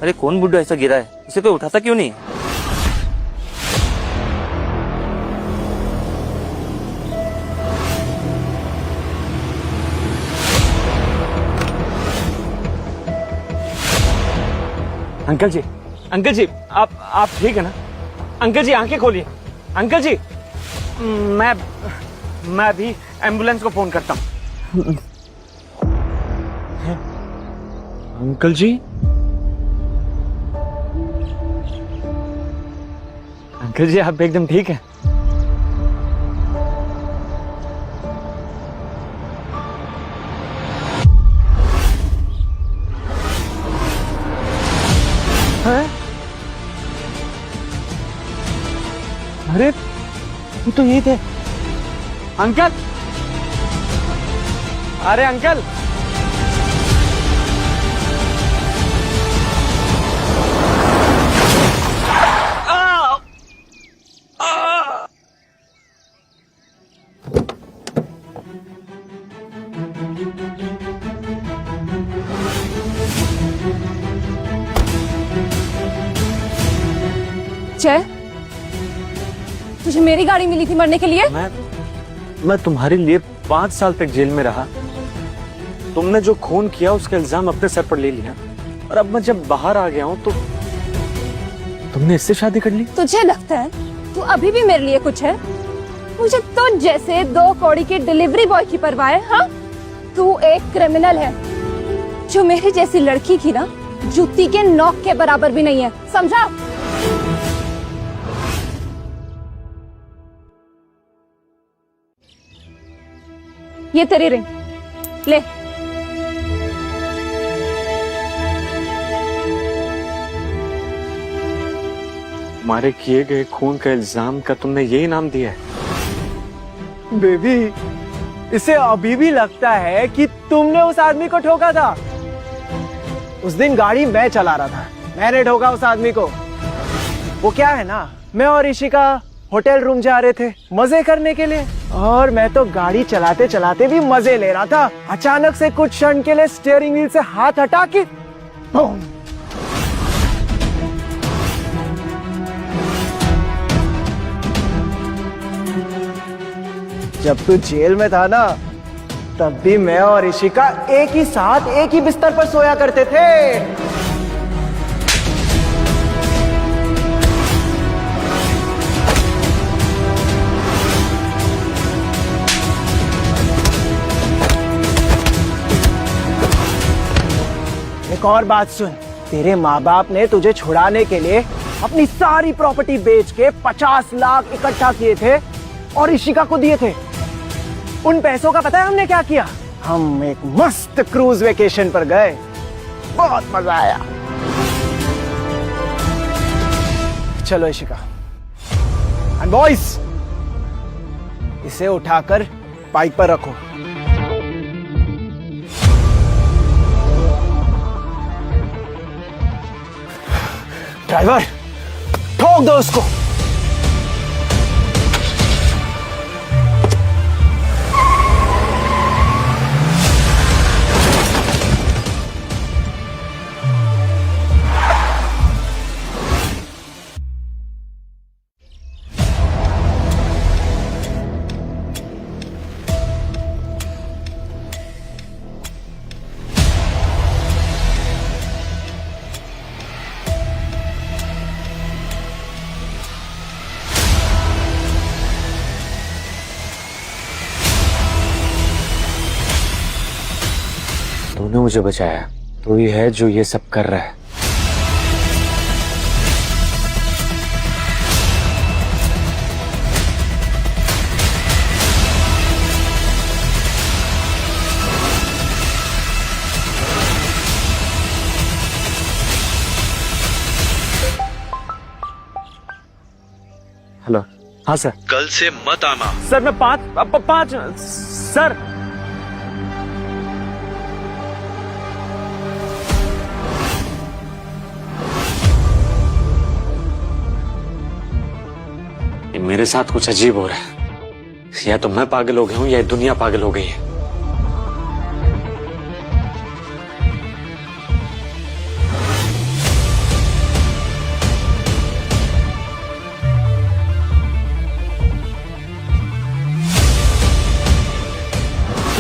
अरे कौन बुड्ढा ऐसा गिरा है, उसे कोई उठाता क्यों नहीं? अंकल जी आप ठीक है ना? अंकल जी आंखें खोलिए। अंकल जी मैं अभी एम्बुलेंस को फोन करता हूँ। अंकल जी, अंकल जी आप एकदम ठीक है? अरे वो तो यही थे। अंकल, अरे अंकल, जय, तुझे मेरी गाड़ी मिली थी मरने के लिए? मैं तुम्हारे लिए 5 साल तक जेल में रहा। तुमने जो खून किया उसका इल्जाम अपने सर पर ले लिया, और अब मैं जब बाहर आ गया हूं तो तुमने इससे शादी कर ली। तुझे लगता है तू अभी भी मेरे लिए कुछ है? मुझे तो जैसे 2 कौड़ी के डिलीवरी बॉय की परवाह है। हाँ, तू एक क्रिमिनल है जो मेरी जैसी लड़की की ना जूती के नोक के बराबर भी नहीं है, समझा? ये तेरी रिंग ले। तुम्हारे किए गए खून का इल्जाम का तुमने यही नाम दिया है? बेबी, इसे अभी भी लगता है कि तुमने उस आदमी को ठोका था। उस दिन गाड़ी मैं चला रहा था, मैंने ठोका उस आदमी को। वो क्या है ना, मैं और ऋषिका होटल रूम जा रहे थे मजे करने के लिए, और मैं तो गाड़ी चलाते चलाते भी मजे ले रहा था। अचानक से कुछ क्षण के लिए स्टीयरिंग व्हील से हाथ हटा के बूम! जब तू जेल में था ना, तब भी मैं और ऋषिका एक ही साथ एक ही बिस्तर पर सोया करते थे। एक और बात सुन, तेरे माँ बाप ने तुझे छुड़ाने के लिए अपनी सारी प्रॉपर्टी बेच के 50 लाख इकट्ठा किए थे और ऋषिका को दिए थे। उन पैसों का पता है हमने क्या किया? हम एक मस्त क्रूज वेकेशन पर गए, बहुत मजा आया। चलो ऋषिका, एंड बॉयज, इसे उठाकर बाइक पर रखो। ड्राइवर, ठोक दो उसको। तूने मुझे बचाया, तू ही है जो ये सब कर रहा है। हेलो, हाँ सर। कल से मत आना। सर मैं पाँच सर। मेरे साथ कुछ अजीब हो रहा है। या तो मैं पागल हो गया हूं या दुनिया पागल हो गई है।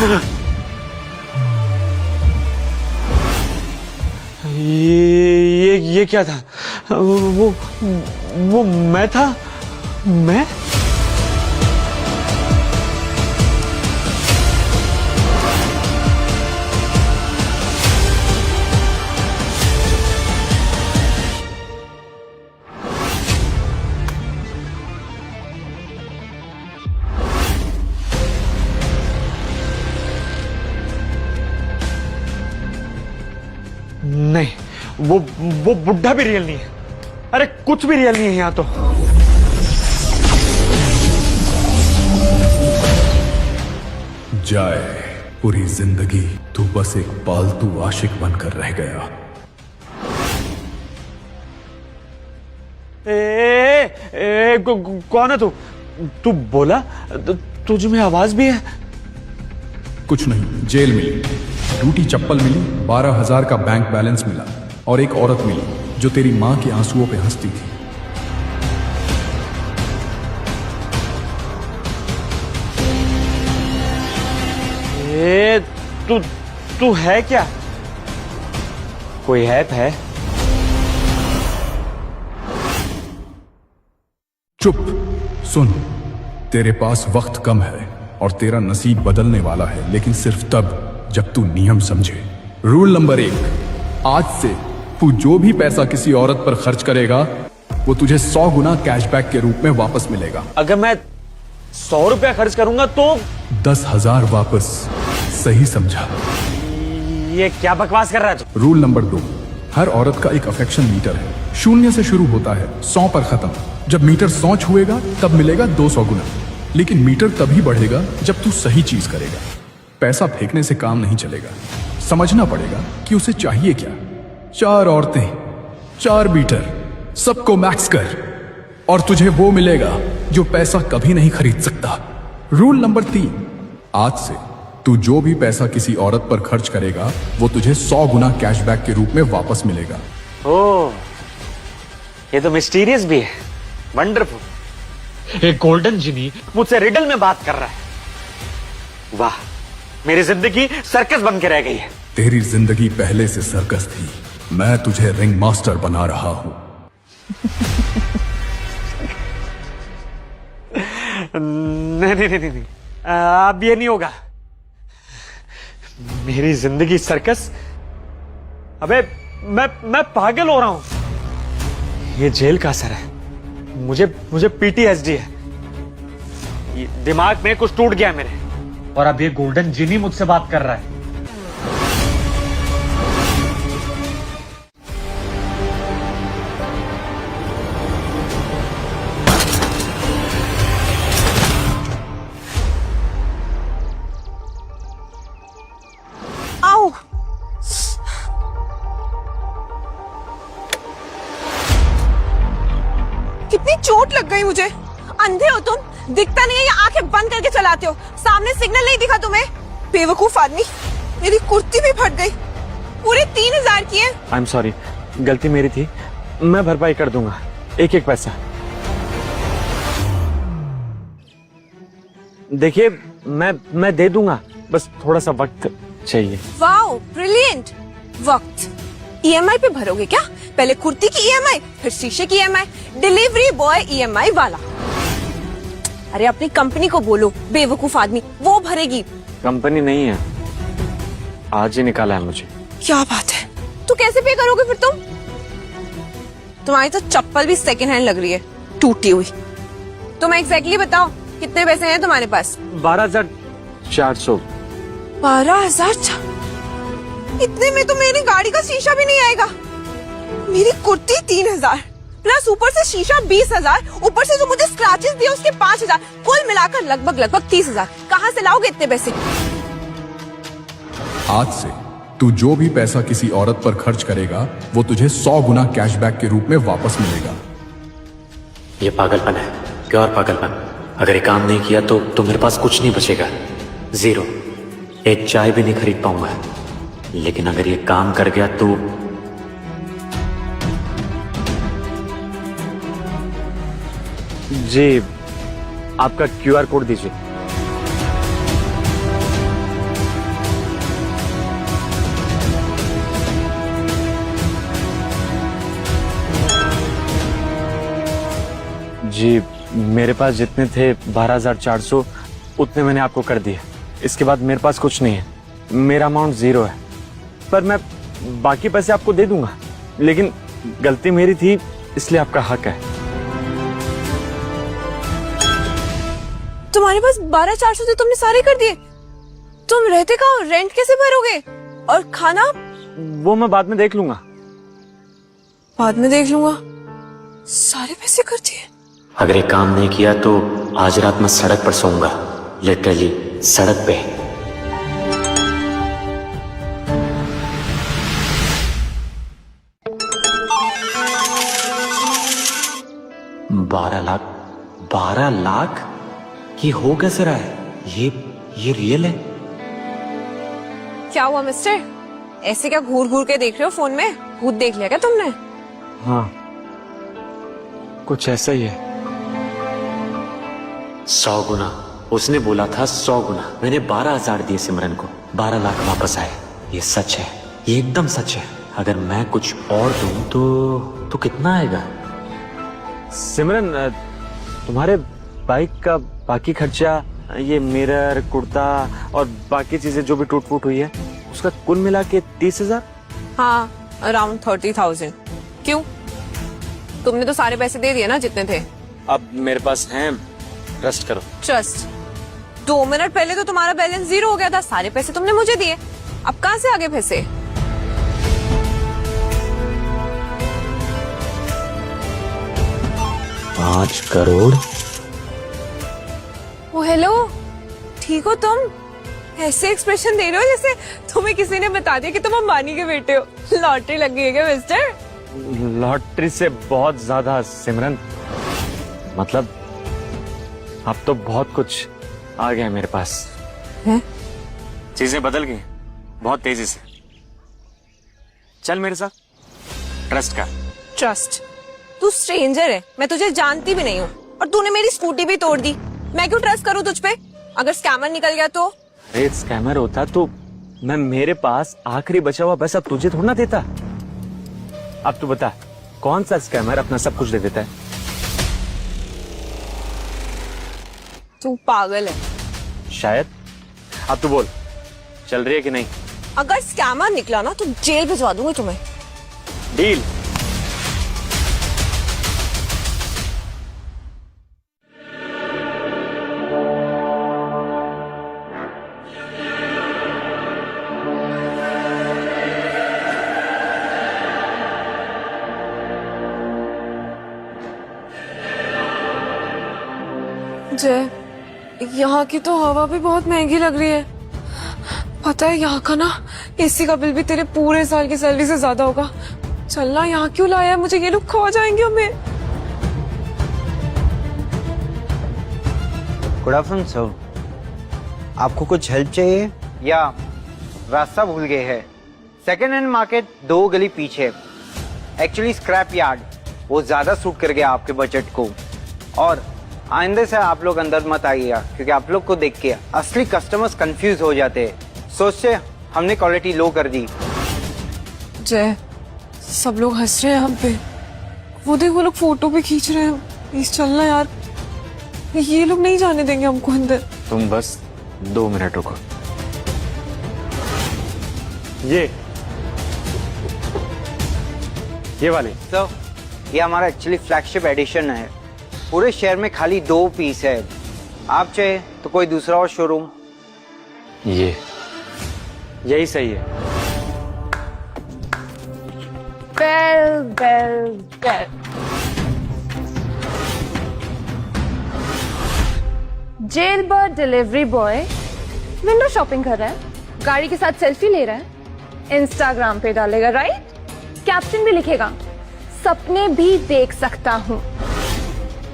ये क्या था? वो मैं था? मैं? नहीं, वो बुढ़ा भी रियल नहीं है। अरे कुछ भी रियल नहीं है यहाँ तो। जाए पूरी जिंदगी तू बस एक पालतू आशिक बनकर रह गया। कौन है तू? तू बोला? तुझ में आवाज भी है? कुछ नहीं, जेल मिली, टूटी चप्पल मिली, 12,000 का बैंक बैलेंस मिला और एक औरत मिली जो तेरी मां के आंसुओं पे हंसती थी। तू है क्या? कोई ऐप है? चुप, सुन, तेरे पास वक्त कम है और तेरा नसीब बदलने वाला है, लेकिन सिर्फ तब जब तू नियम समझे। रूल नंबर 1, आज से तू जो भी पैसा किसी औरत पर खर्च करेगा वो तुझे 100 गुना कैशबैक के रूप में वापस मिलेगा। अगर मैं 100 रुपया खर्च करूंगा तो 10,000 वापस। सही समझा? ये क्या बकवास कर रहा है तू? रूल नंबर 2, हर औरत का एक अफेक्शन मीटर है, 0 से शुरू होता है, 100 पर खत्म। जब मीटर 100 छुएगा तब मिलेगा 200 गुना, लेकिन मीटर तभी बढ़ेगा जब तू सही चीज करेगा। पैसा फेंकने से काम नहीं चलेगा, समझना पड़ेगा कि उसे चाहिए क्या। 4 औरतें, 4 मीटर, सबको मैक्स कर और तुझे वो मिलेगा जो पैसा कभी नहीं खरीद सकता। रूल नंबर 3, आज से तू जो भी पैसा किसी औरत पर खर्च करेगा वो तुझे 100 गुना कैशबैक के रूप में वापस मिलेगा। ओह, ये तो मिस्टीरियस भी है, वंडरफुल। एक गोल्डन जिनी मुझसे रिडल में बात कर रहा है। वाह, मेरी जिंदगी सर्कस बन के रह गई है। तेरी जिंदगी पहले से सर्कस थी, मैं तुझे रिंग मास्टर बना रहा हूं। नहीं, अब ये नहीं होगा। मेरी जिंदगी सर्कस? अबे मैं पागल हो रहा हूं। ये जेल का असर है। मुझे PTSD है। ये दिमाग में कुछ टूट गया मेरे, और अब ये गोल्डन जिनी मुझसे बात कर रहा है। आओ, कितनी चोट लग गई मुझे। अंधे हो तुम? दिखता नहीं है या आंखें बंद करके चलाते हो? सामने सिग्नल नहीं दिखा तुम्हें? बेवकूफ आदमी, मेरी कुर्ती भी फट गई। पूरे 3,000 की है। आई एम सॉरी, गलती मेरी थी, मैं भरपाई कर दूंगा, एक पैसा। देखिए, मैं दे दूंगा, बस थोड़ा सा वक्त चाहिए। Wow, brilliant. वक्त EMI पे भरोगे क्या? पहले कुर्ती की EMI, फिर शीशे की EMI, डिलीवरी बॉय EMI वाला। अरे अपनी कंपनी को बोलो, बेवकूफ आदमी, वो भरेगी। कंपनी नहीं है, आज ही निकाला है मुझे। क्या बात है, तो कैसे पे करोगे फिर तुम? तुम्हारी तो चप्पल भी सेकंड हैंड लग रही है, टूटी हुई। तुम एग्जैक्टली बताओ कितने पैसे हैं तुम्हारे पास? 12,400। 12,000? इतने में तो मेरी गाड़ी का शीशा भी नहीं आएगा। मेरी कुर्ती 3,000 प्लस ऊपर से शीशा 20,000, ऊपर से जो मुझे स्क्रैचेस दिए उसके 5,000, कुल मिलाकर लगभग 30,000। कहाँ से लाओगे इतने पैसे? आज से तू जो भी पैसा किसी औरत पर खर्च करेगा वो तुझे 100 गुना कैशबैक के रूप में वापस मिलेगा। ये पागलपन है, प्योर पागलपन। अगर ये काम नहीं किया तो मेरे पास कुछ नहीं बचेगा, 0। एक चाय भी नहीं खरीद पाऊंगा। लेकिन अगर ये काम कर गया तो जी, आपका QR कोड दीजिए। जी मेरे पास जितने थे 12,400 उतने मैंने आपको कर दिए। इसके बाद मेरे पास कुछ नहीं है, मेरा अमाउंट 0 है। पर मैं बाकी पैसे आपको दे दूंगा, लेकिन गलती मेरी थी इसलिए आपका हक है। तुम्हारे पास 12,400 थे, तुमने सारे कर दिए? तुम रहते कहाँ? रेंट कैसे भरोगे? और खाना? वो मैं बाद में देख लूंगा। बाद में देख लूंगा? सारे पैसे कर दिए? अगर ये काम नहीं किया तो आज रात मैं सड़क पर सोऊंगा, लिटरली सड़क पे। 12 लाख ये हो कैसे रहा है? ये रियल है? क्या हुआ मिस्टर? ऐसे क्या घूर घूर के देख रहे हो फोन में? भूत देख लिया क्या तुमने? हाँ कुछ ऐसा ही है। 100 गुना उसने बोला था, 100 गुना। मैंने 12,000 दिए सिमरन को, 12 लाख वापस आए। ये सच है, ये एकदम सच है। अगर मैं कुछ और दूं तो कितना आएगा? सिमरन तुम्हारे बाइक का बाकी खर्चा, ये मिरर, कुर्ता और बाकी चीजें जो भी टूट फूट हुई है, उसका कुल मिला के 30,000। हाँ अराउंड 30,000। क्यों? तुमने तो सारे पैसे दे दिए ना जितने थे। अब मेरे पास हैं, ट्रस्ट करो। ट्रस्ट? 2 मिनट पहले तो तुम्हारा बैलेंस 0 हो गया था, सारे पैसे तुमने मुझे दिए। अब कहाँ से आगे पैसे? $5 करोड़? ओ हेलो, ठीक हो तुम? ऐसे एक्सप्रेशन दे रहे हो जैसे तुम्हें किसी ने बता दिया कि तुम अंबानी के बेटे हो। लॉटरी लग गई है क्या मिस्टर? लॉटरी से बहुत ज्यादा सिमरन, मतलब अब तो बहुत कुछ आ गया है मेरे पास। है? चीजें बदल गई बहुत तेजी से। चल मेरे साथ, ट्रस्ट कर। ट्रस्ट? तू स्ट्रेंजर है, मैं तुझे जानती भी नहीं हूँ, और तूने मेरी स्कूटी भी तोड़ दी। मैं क्यों ट्रस्ट करूँ तुझ पे? अगर स्कैमर निकल गया तो? अरे स्कैमर होता तो मैं मेरे पास आखिरी बचा हुआ पैसा तुझे थोड़ा ना देता। अब तू बता, कौन सा स्कैमर अपना सब कुछ दे देता है? तू पागल है शायद। अब तू बोल, चल रही है कि नहीं? अगर स्कैमर निकला ना तो जेल भिजवा दूंगी तुम्हें। डील। जय, यहाँ की तो हवा भी बहुत महंगी लग रही है। पता है यहाँ का ना एसी का बिल भी तेरे पूरे साल की सैलरी से ज्यादा होगा। चलना, यहाँ क्यों लाया है मुझे? ये लोग खा जाएंगे हमें। गुड आफ्टरनून सर, आपको कुछ हेल्प चाहिए या रास्ता भूल गए हैं? सेकेंड हैंड मार्केट 2 गली पीछे, एक्चुअली स्क्रैप यार्ड, वो ज्यादा सूट कर गया आपके बजट को। और आइंदे से आप लोग अंदर मत आइएगा, क्योंकि आप लोग को देख के असली कस्टमर्स कंफ्यूज हो जाते हैं। सोचते हमने क्वालिटी लो कर दी। जय, सब लोग हंस रहे हैं हम पे। वो देख, वो लोग फोटो भी खींच रहे हैं। प्लीज चलना यार, ये लोग नहीं जाने देंगे हमको अंदर। तुम बस 2 मिनट रुको। ये वाले सर, ये हमारा एक्चुअली फ्लैगशिप एडिशन है। पूरे शहर में खाली 2 पीस है। आप चाहे तो कोई दूसरा और शोरूम। यही सही है। Bell. Jail bird delivery boy window shopping कर रहा है, गाड़ी के साथ सेल्फी ले रहा है, इंस्टाग्राम पे डालेगा, राइट? कैप्शन भी लिखेगा, सपने भी देख सकता हूँ।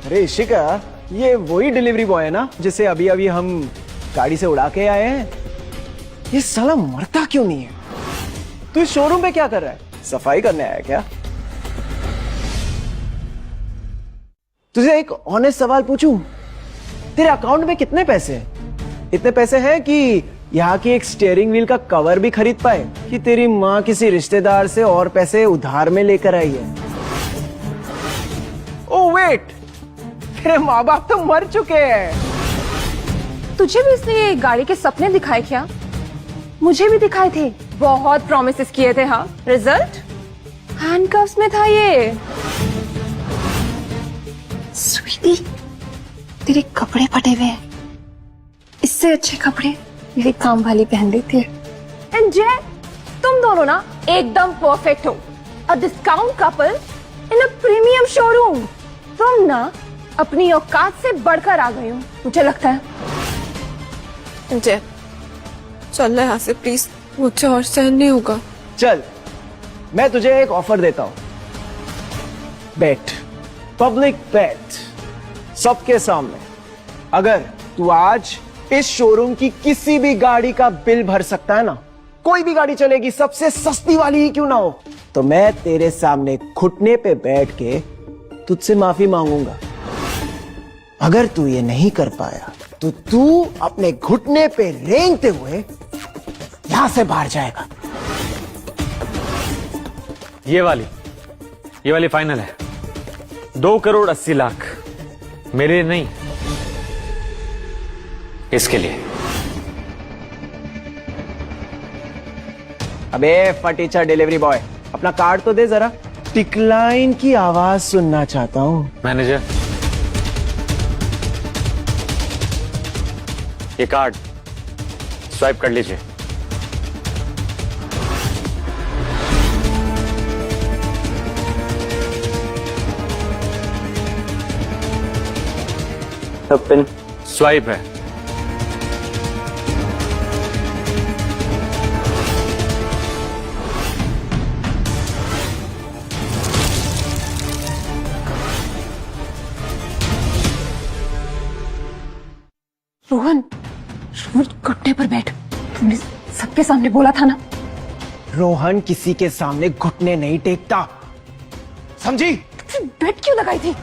अरे इशिका, ये वही डिलीवरी बॉय है ना जिसे अभी अभी हम गाड़ी से उड़ा के आए हैं? ये साला मरता क्यों नहीं है? तू इस शोरूम पे क्या कर रहा है? सफाई करने आया क्या? तुझे एक ऑनेस्ट सवाल पूछूं? तेरे अकाउंट में कितने पैसे हैं? इतने पैसे हैं कि यहाँ की एक स्टीयरिंग व्हील का कवर भी खरीद पाए, कि तेरी माँ किसी रिश्तेदार से और पैसे उधार में लेकर आई है? ओह वेट, तेरे माँ बाप तो मर चुके हैं। तुझे भी इसने ये गाड़ी के सपने दिखाए क्या? मुझे भी दिखाए थे, बहुत प्रॉमिसेस किए थे। हाँ, रिजल्ट हैंडकफ्स में था ये। स्वीटी, तेरे कपड़े फटे हुए हैं, इससे अच्छे कपड़े मेरी काम वाली पहन लेती है। एंड जय, तुम दोनों ना एकदम परफेक्ट हो। अ discount couple in a premium showroom. तुम ना अपनी औकात से बढ़कर आ गए हो, मुझे लगता है। जय, चलना यहाँ से प्लीज, मुझे और सहन नहीं होगा। चल, मैं तुझे एक ऑफर देता हूं। बेट, पब्लिक बेट, सबके सामने। अगर तू आज इस शोरूम की किसी भी गाड़ी का बिल भर सकता है ना, कोई भी गाड़ी चलेगी, सबसे सस्ती वाली ही क्यों ना हो, तो मैं तेरे सामने घुटने पे बैठ के तुझसे माफी मांगूंगा। अगर तू ये नहीं कर पाया तो तू अपने घुटने पे रेंगते हुए यहां से बाहर जाएगा। ये वाली फाइनल है। 2,80,00,000 मेरे लिए नहीं, इसके लिए। अबे फटीचा डिलीवरी बॉय, अपना कार्ड तो दे जरा, डिक्लाइन की आवाज सुनना चाहता हूं। मैनेजर, ये कार्ड स्वाइप कर लीजिए। पिन स्वाइप है। रोहन, घुटने पर बैठ। तुमने सबके सामने बोला था ना। रोहन किसी के सामने घुटने नहीं टेकता, समझी? बेट क्यों लगाई थी?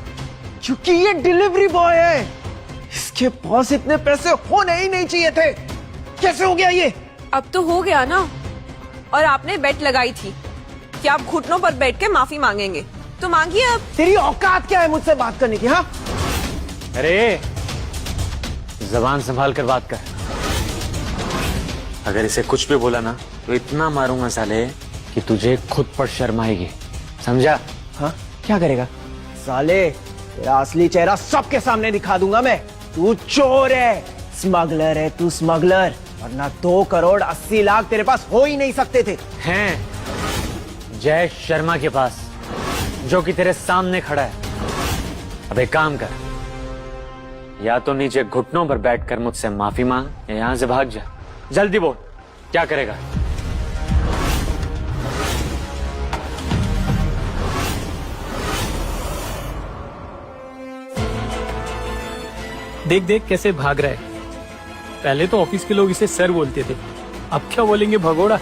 क्योंकि ये डिलीवरी बॉय है, इसके पास इतने पैसे होने ही नहीं चाहिए थे। कैसे हो गया ये? अब तो हो गया ना, और आपने बेट लगाई थी कि आप घुटनों पर बैठ के माफी मांगेंगे, तो मांगिए अब। तेरी औकात क्या है मुझसे बात करने की? हाँ, अरे जबान संभाल कर बात कर। अगर इसे कुछ भी बोला ना तो इतना मारूंगा साले कि तुझे खुद पर शर्म आएगी, समझा? हाँ, क्या करेगा साले? तेरा असली चेहरा सबके सामने दिखा दूंगा मैं। तू चोर है, स्मगलर है तू, स्मगलर। वरना 2,80,00,000 तेरे पास हो ही नहीं सकते थे। हैं जय शर्मा के पास, जो कि तेरे सामने खड़ा है। अब एक काम कर, या तो नीचे घुटनों पर बैठकर मुझसे माफी मांग, या यहां से भाग जा। जल्दी बोल, क्या करेगा? देख देख कैसे भाग रहा है। पहले तो ऑफिस के लोग इसे सर बोलते थे, अब क्या बोलेंगे? भगोड़ा।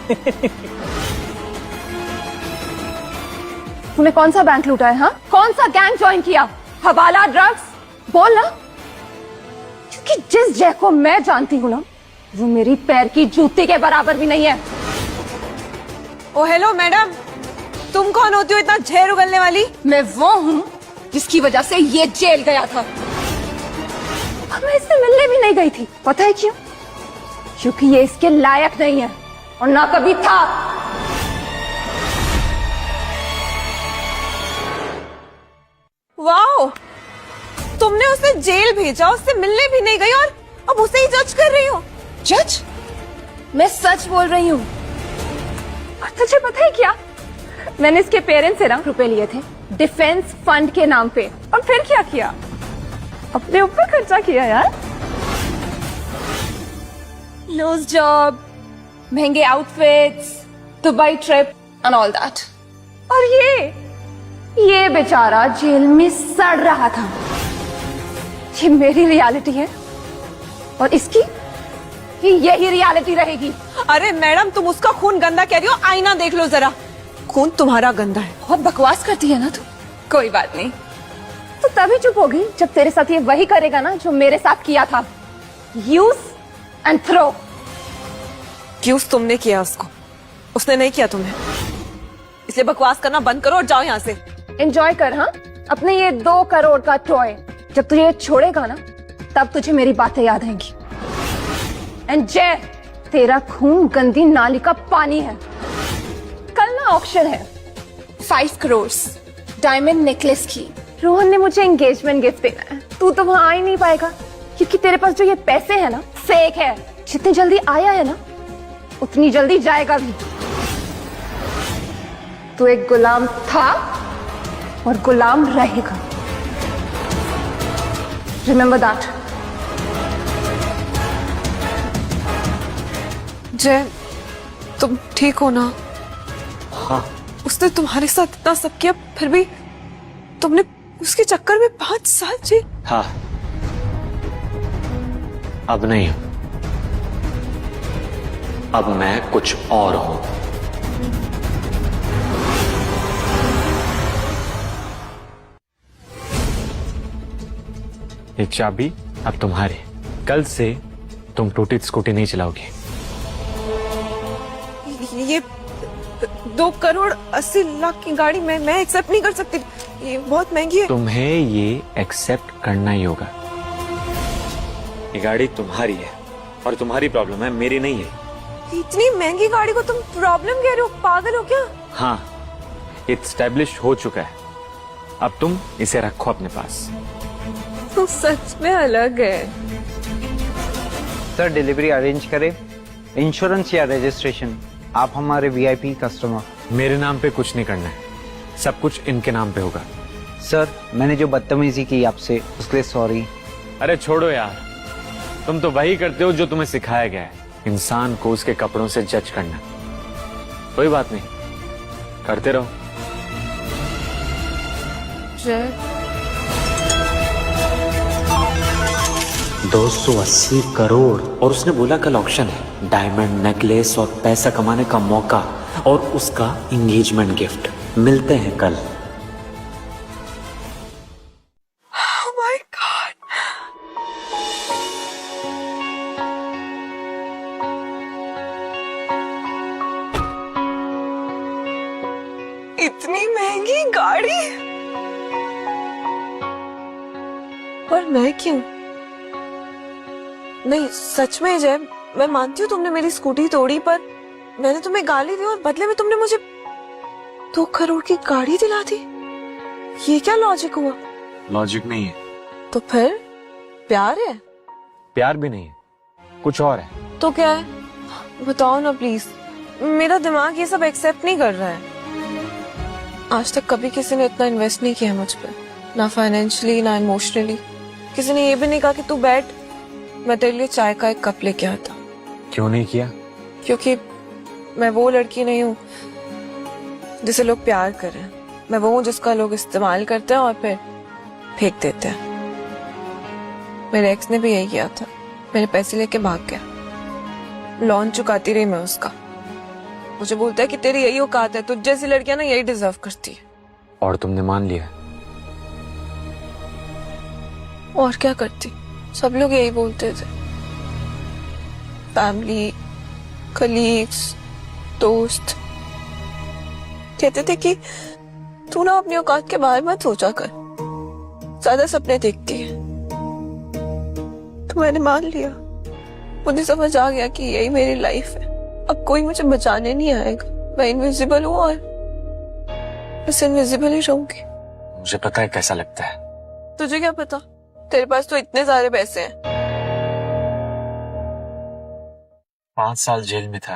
तूने कौन सा बैंक लूटा है? हाँ, कौन सा गैंग ज्वाइन किया? हवाला, ड्रग्स? बोल ना, क्योंकि जिस जय को मैं जानती हूँ ना, वो मेरी पैर की जूती के बराबर भी नहीं है। ओ हेलो मैडम, तुम कौन होती हो इतना झेर उगलने वाली? मैं वो हूँ जिसकी वजह से ये जेल गया था। और मैं इससे मिलने भी नहीं गई थी। पता है क्यों? क्योंकि ये इसके लायक नहीं है, और ना कभी था। वाओ, तुमने उसे जेल भेजा, उससे मिलने भी नहीं गई, और अब उसे ही जज कर रही हो। जज? मैं सच बोल रही हूँ। और तुझे पता है क्या, मैंने इसके पेरेंट्स से ना रुपए लिए थे डिफेंस फंड के नाम पे, और फिर क्या किया? अपने ऊपर खर्चा किया यार। नोज जॉब, महंगे outfits, Dubai trip and all that. और ये बेचारा जेल में सड़ रहा था। ये मेरी रियलिटी है, और इसकी यही रियलिटी रहेगी। अरे मैडम, तुम उसका खून गंदा कह रही हो, आईना देख लो जरा, खून तुम्हारा गंदा है। बहुत बकवास करती है ना तू। कोई बात नहीं, तो तभी चुप होगी जब तेरे साथ ये वही करेगा ना जो मेरे साथ किया था। Use and throw. यूज तुमने किया उसको, उसने नहीं किया तुम्हें। इसलिए बकवास करना बंद करो और जाओ यहाँ से। एंजॉय कर हाँ अपने ये 2 करोड़ का टॉय। जब तुझे ये छोड़ेगा ना, तब तुझे मेरी बातें याद आएंगी। एंड जय, तेरा खून गंदी नाली का पानी है। कल ना ऑक्शन है 5 करोड़ डायमंड नेकलेस की। रोहन ने मुझे एंगेजमेंट गिफ्ट देना है। तू तो वहां आ ही नहीं पाएगा, क्योंकि तेरे पास जो ये पैसे है ना, फेक है। जितनी जल्दी आया है ना, उतनी जल्दी जाएगा भी। तू एक गुलाम था और गुलाम रहेगा। Remember that. जय, तुम ठीक हो ना? हाँ। उसने तुम्हारे साथ इतना सब किया, फिर भी तुमने उसके चक्कर में 5 साल जी। हाँ, अब नहीं हूं। अब मैं कुछ और हूं। ये चाबी अब तुम्हारी। कल से तुम टूटी स्कूटी नहीं चलाओगी। ये 2 करोड़ 80 लाख की गाड़ी मैं एक्सेप्ट नहीं कर सकती। ये बहुत महंगी है। तुम्हें ये एक्सेप्ट करना ही होगा। ये गाड़ी तुम्हारी है और तुम्हारी प्रॉब्लम है, मेरी नहीं है। इतनी महंगी गाड़ी को तुम प्रॉब्लम कह रहे हो? पागल हो क्या? हाँ, ये एस्टैब्लिश हो चुका है। अब तुम इसे रखो अपने पास। तुम सच में अलग है। सर, डिलीवरी अरेंज करें? इंश्योरेंस या रजिस्ट्रेशन? आप हमारे वीआईपी कस्टमर। मेरे नाम पे कुछ नहीं करना है, सब कुछ इनके नाम पे होगा। सर, मैंने जो बदतमीजी की आपसे, उसके लिए सॉरी। अरे छोड़ो यार, तुम तो वही करते हो जो तुम्हें सिखाया गया है, इंसान को उसके कपड़ों से जज करना। कोई बात नहीं, करते रहो। जय, 280 करोड़। और उसने बोला कल ऑक्शन है, डायमंड नेकलेस और पैसा कमाने का मौका और उसका एंगेजमेंट गिफ्ट। मिलते हैं कल। oh my God! इतनी महंगी गाड़ी और मैं क्यों? नहीं, सच में जय, मैं मानती हूँ तुमने मेरी स्कूटी तोड़ी, पर मैंने तुम्हें गाली दी और बदले में तुमने मुझे 2 करोड़ की गाड़ी दिला दी। ये क्या लॉजिक हुआ? लॉजिक नहीं है। तो फिर प्यार है? प्यार भी नहीं है, कुछ और है। तो क्या है? बताओ ना प्लीज। मेरा दिमाग ये सब एक्सेप्ट नहीं कर रहा है। आज तक कभी किसी ने इतना इन्वेस्ट नहीं किया मुझ पे, ना फाइनेंशियली ना इमोशनली। किसी ने ये भी नहीं कहा कि तू बैठ, मैं तेरे लिए चाय का एक कप लेके आता। क्यों नहीं किया? क्योंकि मैं वो लड़की नहीं हूँ जिसे लोग प्यार करें। मैं वो हूँ जिसका लोग इस्तेमाल करते हैं और फिर फेंक देते हैं। मेरे एक्स ने भी यही किया था, मेरे पैसे लेके भाग गया। लोन चुकाती रही मैं उसका। मुझे बोलता है कि तेरी यही औकात है, तुझ जैसी लड़कियां ना यही डिजर्व करती है। और तुमने मान लिया? और क्या करती, सब लोग यही बोलते थे। फैमिली, कलीग्स, दोस्त कहते थे कि तू ना अपनी औकात के बारे में सोचा कर, ज्यादा सपने देखती है। तो मैंने मान लिया। मुझे समझ आ गया कि यही मेरी लाइफ है। अब कोई मुझे बचाने नहीं आएगा। मैं इनविजिबल हूँ और बस इनविजिबल ही रहूंगी। मुझे पता है कैसा लगता है। तुझे क्या पता, तेरे पास तो इतने सारे पैसे हैं। 5 साल जेल में था,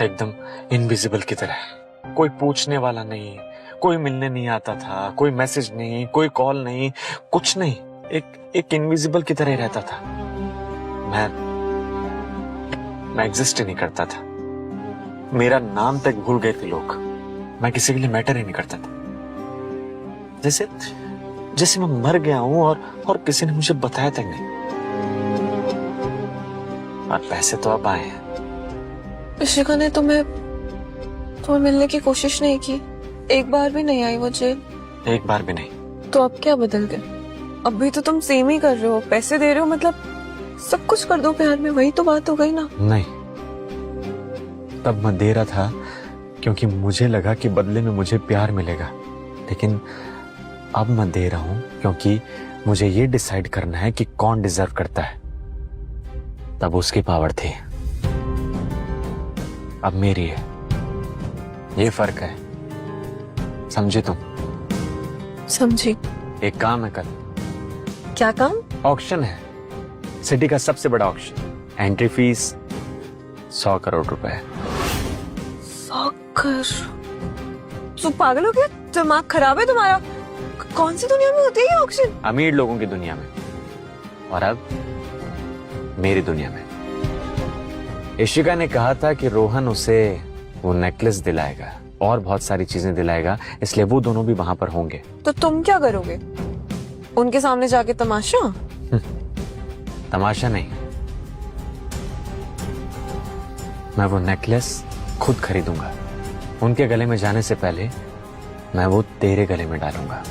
एकदम इनविजिबल की तरह। कोई पूछने वाला नहीं, कोई मिलने नहीं आता था, कोई मैसेज नहीं, कोई कॉल नहीं, कुछ नहीं। एक इनविजिबल की तरह रहता था। मैं एग्जिस्ट ही नहीं करता था। मेरा नाम तक भूल गए थे लोग। मैं किसी के लिए मैटर ही नहीं करता था। जैसे मैं मर गया हूं और किसी ने मुझे बताया तक नहीं। और पैसे तो अब आए हैं। इशिका ने तुम्हें मिलने की कोशिश नहीं की? एक बार भी नहीं आई वो जेल? एक बार भी नहीं। तो अब क्या बदल गए? अब भी तो तुम सेम ही कर रहे हो, पैसे दे रहे हो, मतलब सब कुछ कर दो प्यार में। वही तो बात हो गई ना। नहीं, तब मैं दे रहा था क्योंकि मुझे लगा कि बदले में मुझे प्यार मिलेगा, लेकिन अब मैं दे रहा हूं क्योंकि मुझे ये डिसाइड करना है कि कौन डिजर्व करता है, तब उसकी पावर थी, अब मेरी है। ये फर्क है, समझे तुम? समझी। एक काम है कल, क्या काम? ऑक्शन है, सिटी का सबसे बड़ा ऑक्शन। एंट्री फीस 100 करोड़ रुपए। 100 करोड़? तू पागल हो गया? दिमाग खराब है तुम्हारा? कौन सी दुनिया में होती है ये ऑक्शन? अमीर लोगों की दुनिया में, और अब मेरी दुनिया में। इशिका ने कहा था कि रोहन उसे वो नेकलेस दिलाएगा और बहुत सारी चीजें दिलाएगा, इसलिए वो दोनों भी वहां पर होंगे। तो तुम क्या करोगे? उनके सामने जाके तमाशा? तमाशा नहीं, मैं वो नेकलेस खुद खरीदूंगा। उनके गले में जाने से पहले मैं वो तेरे गले में डालूंगा,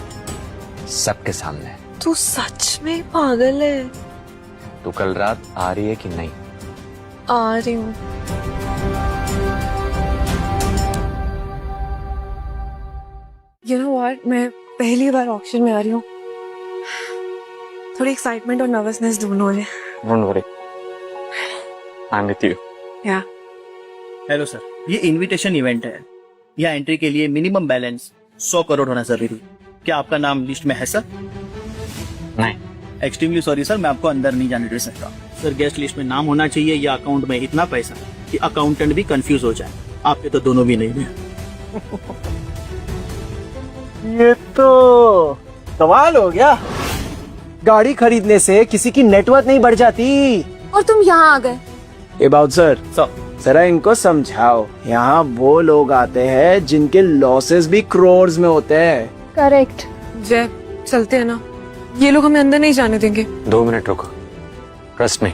सबके सामने। तू सच में पागल है? तू कल रात आ रही है कि नहीं? आ रही हूँ। You know what? मैं पहली बार ऑक्शन में आ रही हूँ। थोड़ी एक्साइटमेंट और नर्वसनेस दोनों है। Don't worry, I'm with you. Yeah. Hello sir, ये इनविटेशन इवेंट है। यहाँ एंट्री के लिए मिनिमम बैलेंस 100 करोड़ होना जरूरी। क्या आपका नाम लिस्ट में है सर? नहीं। एक्सट्रीमली सॉरी सर, मैं आपको अंदर नहीं जाने दे सकता। सर, गेस्ट लिस्ट में नाम होना चाहिए या अकाउंट में इतना पैसा कि अकाउंटेंट भी कंफ्यूज हो जाए। आपके तो दोनों भी नहीं है। ये तो सवाल हो गया। गाड़ी खरीदने से किसी की नेटवर्थ नहीं बढ़ जाती। और तुम यहाँ आ गए। ए बाउंसर, जरा इनको समझाओ, यहाँ वो लोग आते हैं जिनके लॉसेस भी करोड़ में होते हैं। करेक्ट। जय, चलते हैं ना, ये लोग हमें अंदर नहीं जाने देंगे। 2 मिनट रुको, ट्रस्ट मी।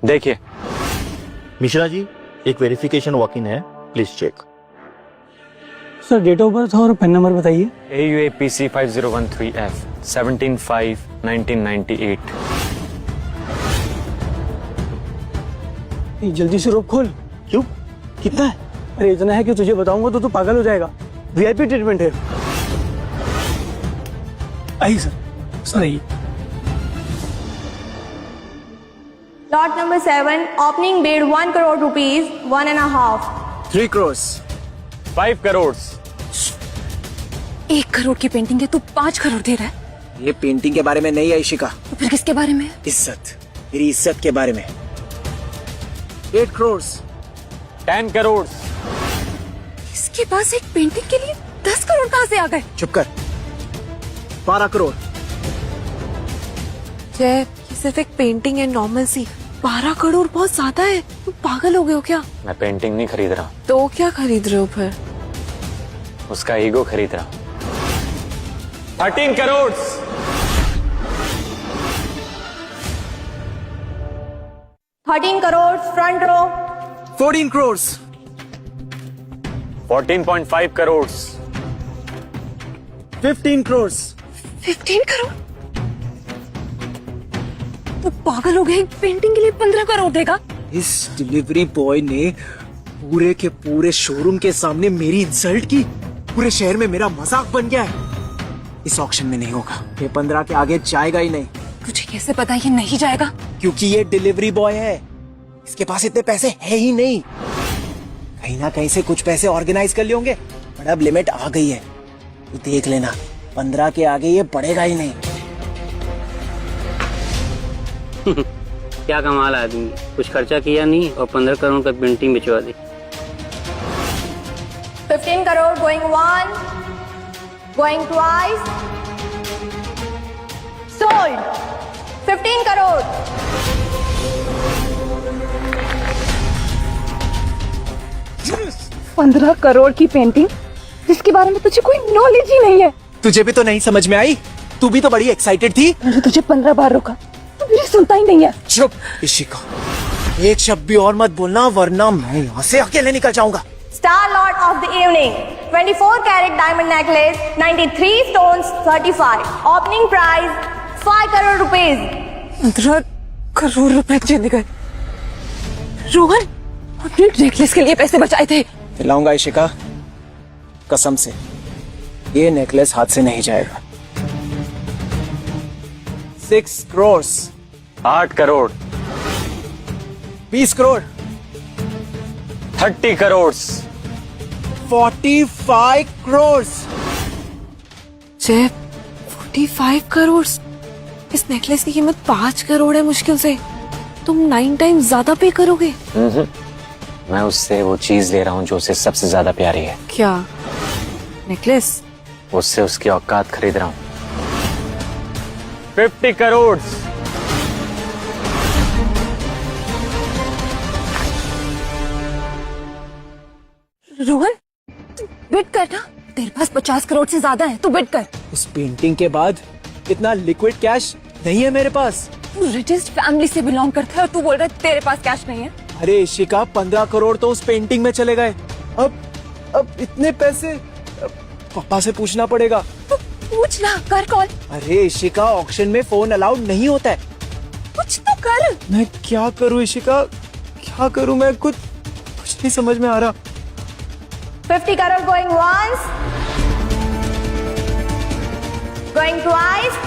देखिए मिश्रा जी, एक वेरिफिकेशन वॉक इन है, please check. Sir date of birth और पेन नंबर बताइए। AUAPC 5013F 17/5/1998। जल्दी से रोक खोल। क्यों? कितना है? अरे इतना है कि तुझे बताऊंगा तो तू पागल हो जाएगा। VIP ट्रीटमेंट है। आई सर आइए। Lot number 7, opening bid 1 crore rupees, 1.5। 3 crore. 5 crore. 1 crore की पेंटिंग है, तू 5 करोड़ दे रहा है। ये पेंटिंग के बारे में नहीं है इशिका, तो फिर किसके बारे में? इज्जत, मेरी इज्जत के बारे में। 8 करोड़। 10 करोड़। इसके पास एक पेंटिंग के लिए 10 करोड़ कहाँ से आ गए? चुप कर। 12 करोड़। जय, ये सिर्फ एक पेंटिंग है, नॉर्मल सी। 12 करोड़ बहुत ज्यादा है। तुम पागल हो गए हो क्या? मैं पेंटिंग नहीं खरीद रहा, तो क्या खरीद रहे हो फिर? उसका ईगो खरीद रहा। 13 करोड़। 13 crore, front row. 14 करोड़। 14.5 करोड़। 15 करोड़। 15 करोड़? तो पागल हो गए, एक पेंटिंग के लिए 15 करोड़ देगा? इस डिलीवरी बॉय ने पूरे के पूरे शोरूम के सामने मेरी इंसल्ट की। पूरे शहर में मेरा मजाक बन गया है। इस ऑक्शन में नहीं होगा, ये 15 के आगे जाएगा ही नहीं। तुझे कैसे पता ये नहीं जाएगा? क्योंकि ये डिलीवरी बॉय है, इसके पास इतने पैसे है ही नहीं। कहीं ना कहीं से कुछ पैसे ऑर्गेनाइज कर लिए होंगे, पर अब लिमिट आ गई है। तू देख लेना, 15 के आगे ये बढ़ेगा ही नहीं। क्या कमाल आदमी, कुछ खर्चा किया नहीं और 15 करोड़ का पेंटिंग बिचवा दी। 15 crore, going 1, going twice, sold. 15 crore. Yes! 15 crore की पेंटिंग जिसके बारे में तुझे कोई नॉलेज ही नहीं है। तुझे भी तो नहीं समझ में आई? तू भी तो बड़ी एक्साइटेड थी। मैंने तुझे 15 बार रोका, तू मेरी सुनता ही नहीं है। चुप इशिका, एक शब्द भी और मत बोलना वरना मैं यहाँ से अकेले निकल जाऊंगा। Star lot of the evening, 24 carat diamond necklace, 93 stones, 35. Opening price 5 crore rupees. 15 crore रुपए चले गए। रोहन, अपने नेकलेस के लिए पैसे बचाए थे। दिलाऊंगा इशिका, कसम से ये नेकलेस हाथ से नहीं जाएगा। 6 crores, 8 crore, 20 crore, 30 crore, 45 crores. जय 45 करोड़। इस नेकलेस की कीमत 5 करोड़ है मुश्किल से। तुम 9 टाइम्स ज्यादा पे करोगे। मैं उससे वो चीज ले रहा हूँ जो उसे सबसे ज्यादा प्यारी है। क्या? नेकलेस? उससे उसकी औकात खरीद रहा हूँ। 50 करोड़, रोहन, तू बिड कर ना। तेरे पास 50 करोड़ से ज्यादा है, तू बिड कर। उस पेंटिंग के बाद इतना लिक्विड कैश नहीं है मेरे पास। तू रिचेस्ट फैमिली से बिलोंग करता है और तू बोल रहा है तेरे पास कैश नहीं है। अरे इशिका, 15 करोड़ तो उस पेंटिंग में चले गए। अब इतने पैसे पापा से पूछना पड़ेगा। तू पूछ ना, कर कॉल। अरे इशिका, ऑक्शन में फोन अलाउड नहीं होता है। कुछ तो कर। मैं क्या करूँ इशिका, क्या करूँ? मैं कुछ नहीं समझ में आ रहा। 50 crore going once, going twice,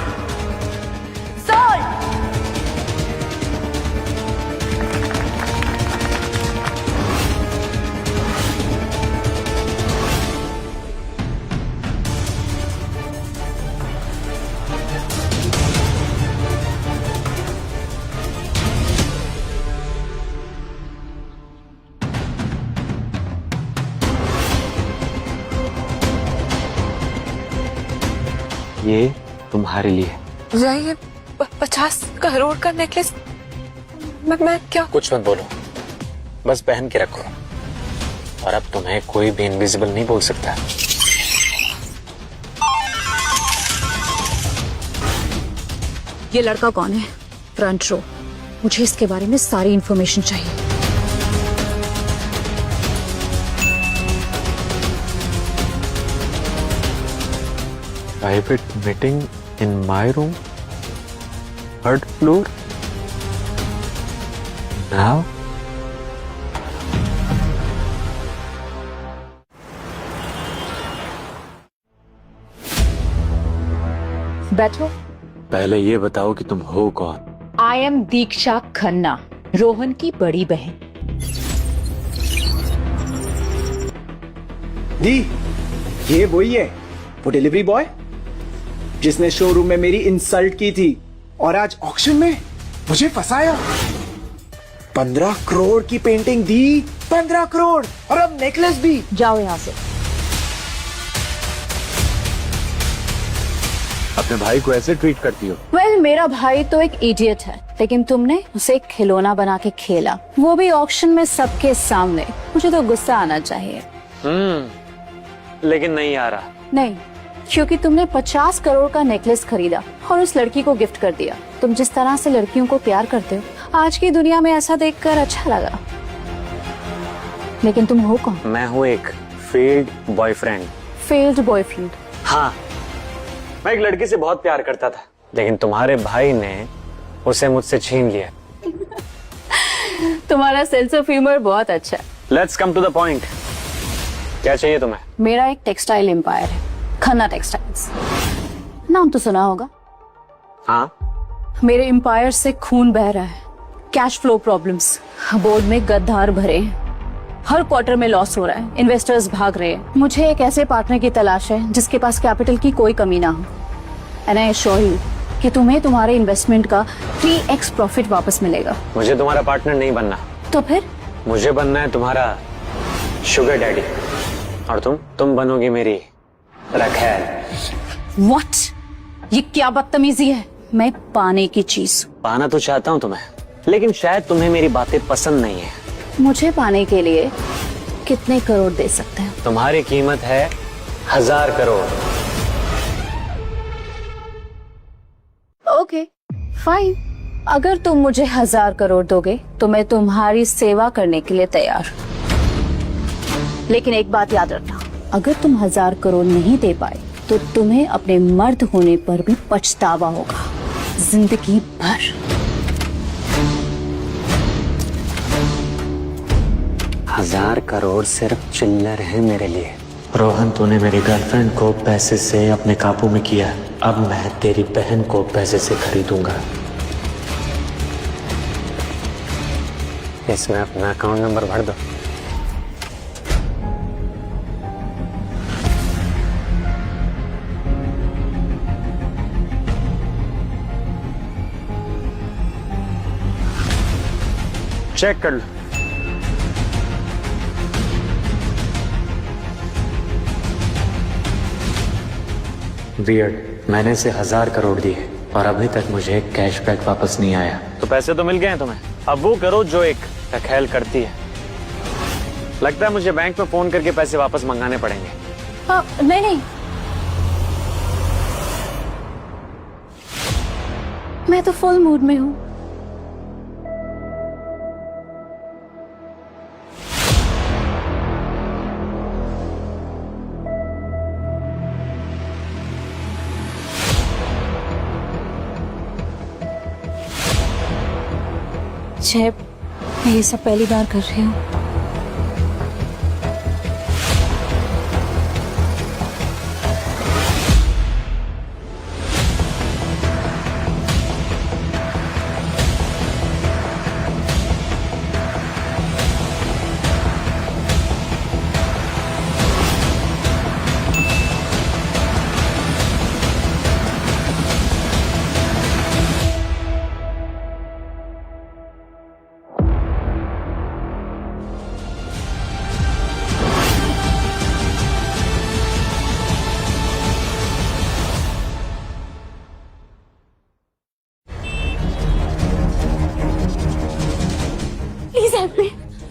sold. ये तुम्हारे लिए। जय ये 50 करोड़ का नेकलेस मैं क्या? कुछ मत बोलो, बस पहन के रखो। और अब तुम्हें कोई भी इनविजिबल नहीं बोल सकता। ये लड़का कौन है? Front row. मुझे इसके बारे में सारी इंफॉर्मेशन चाहिए। Private meeting in my room, 3rd floor. Now बैठो। पहले ये बताओ कि तुम हो कौन? आई एम दीक्षा खन्ना, रोहन की बड़ी बहन। दी, ये वही है, वो डिलीवरी बॉय जिसने शोरूम में मेरी इंसल्ट की थी और आज ऑक्शन में मुझे फंसाया। 15 करोड़ की पेंटिंग दी, 15 करोड़, और अब नेकलेस भी। जाओ यहाँ से। अपने भाई को ऐसे ट्रीट करती हो? वेल, मेरा भाई तो एक इडियट है, लेकिन तुमने उसे एक खिलौना बना के खेला, वो भी ऑक्शन में सबके सामने। मुझे तो गुस्सा आना चाहिए। लेकिन नहीं आ रहा। नहीं, क्योंकि तुमने 50 करोड़ का नेकलेस खरीदा और उस लड़की को गिफ्ट कर दिया। तुम जिस तरह से लड़कियों को प्यार करते हो, आज की दुनिया में ऐसा देखकर अच्छा लगा। लेकिन तुम हो कौन? मैं हूँ एक फेल्ड बॉयफ्रेंड। Failed boyfriend? हाँ, मैं एक लड़की से बहुत प्यार करता था, लेकिन तुम्हारे भाई ने उसे मुझसे छीन लिया। तुम्हारा सेंस ऑफ ह्यूमर बहुत अच्छा है। Let's come to the point. क्या चाहिए तुम्हें? मेरा एक टेक्सटाइल एम्पायर है, खन्ना टेक्सटाइल्स। नाम तो सुना होगा। हाँ, मेरे एम्पायर से खून बह रहा है। कैश फ्लो प्रॉब्लम्स, बोर्ड में गद्दार भरे हैं, हर क्वार्टर में लॉस हो रहा है, इन्वेस्टर्स भाग रहे हैं। मुझे एक ऐसे पार्टनर की तलाश है जिसके पास कैपिटल की कोई कमी ना हो। एंड आई एश्योर यू कि तुम्हें तुम्हारे इन्वेस्टमेंट का 3x प्रॉफिट वापस मिलेगा। मुझे तुम्हारा पार्टनर नहीं बनना। तो फिर? मुझे बनना है तुम्हारा शुगर डैडी, और तुम बनोगी मेरी रखैल। व्हाट? ये क्या बदतमीजी है? मैं पाने की चीज। पाना तो चाहता हूँ तुम्हें, लेकिन शायद तुम्हें मेरी बातें पसंद नहीं है। मुझे पाने के लिए कितने करोड़ दे सकते हैं? तुम्हारी कीमत है 1000 करोड़। Okay, fine. अगर तुम मुझे 1000 करोड़ दोगे तो मैं तुम्हारी सेवा करने के लिए तैयार। लेकिन एक बात याद रखना, अगर तुम 1000 करोड़ नहीं दे पाए तो तुम्हें अपने मर्द होने पर भी पछतावा होगा, जिंदगी भर। 1000 करोड़ सिर्फ चिल्लर है मेरे लिए। रोहन, तूने मेरी गर्लफ्रेंड को पैसे से अपने काबू में किया, अब मैं तेरी बहन को पैसे से खरीदूंगा। इसमें अपना अकाउंट नंबर भर दो। चेक कर लो। वियर्ड, मैंने इसे 1000 करोड़ दिए और अभी तक मुझे कैशबैक वापस नहीं आया। तो पैसे तो मिल गए हैं तुम्हें, अब वो करो जो एक टकैल करती है। लगता है मुझे बैंक में फोन करके पैसे वापस मंगाने पड़ेंगे। नहीं नहीं, मैं तो फुल मूड में हूँ। जय, मैं ये सब पहली बार कर रही हूँ।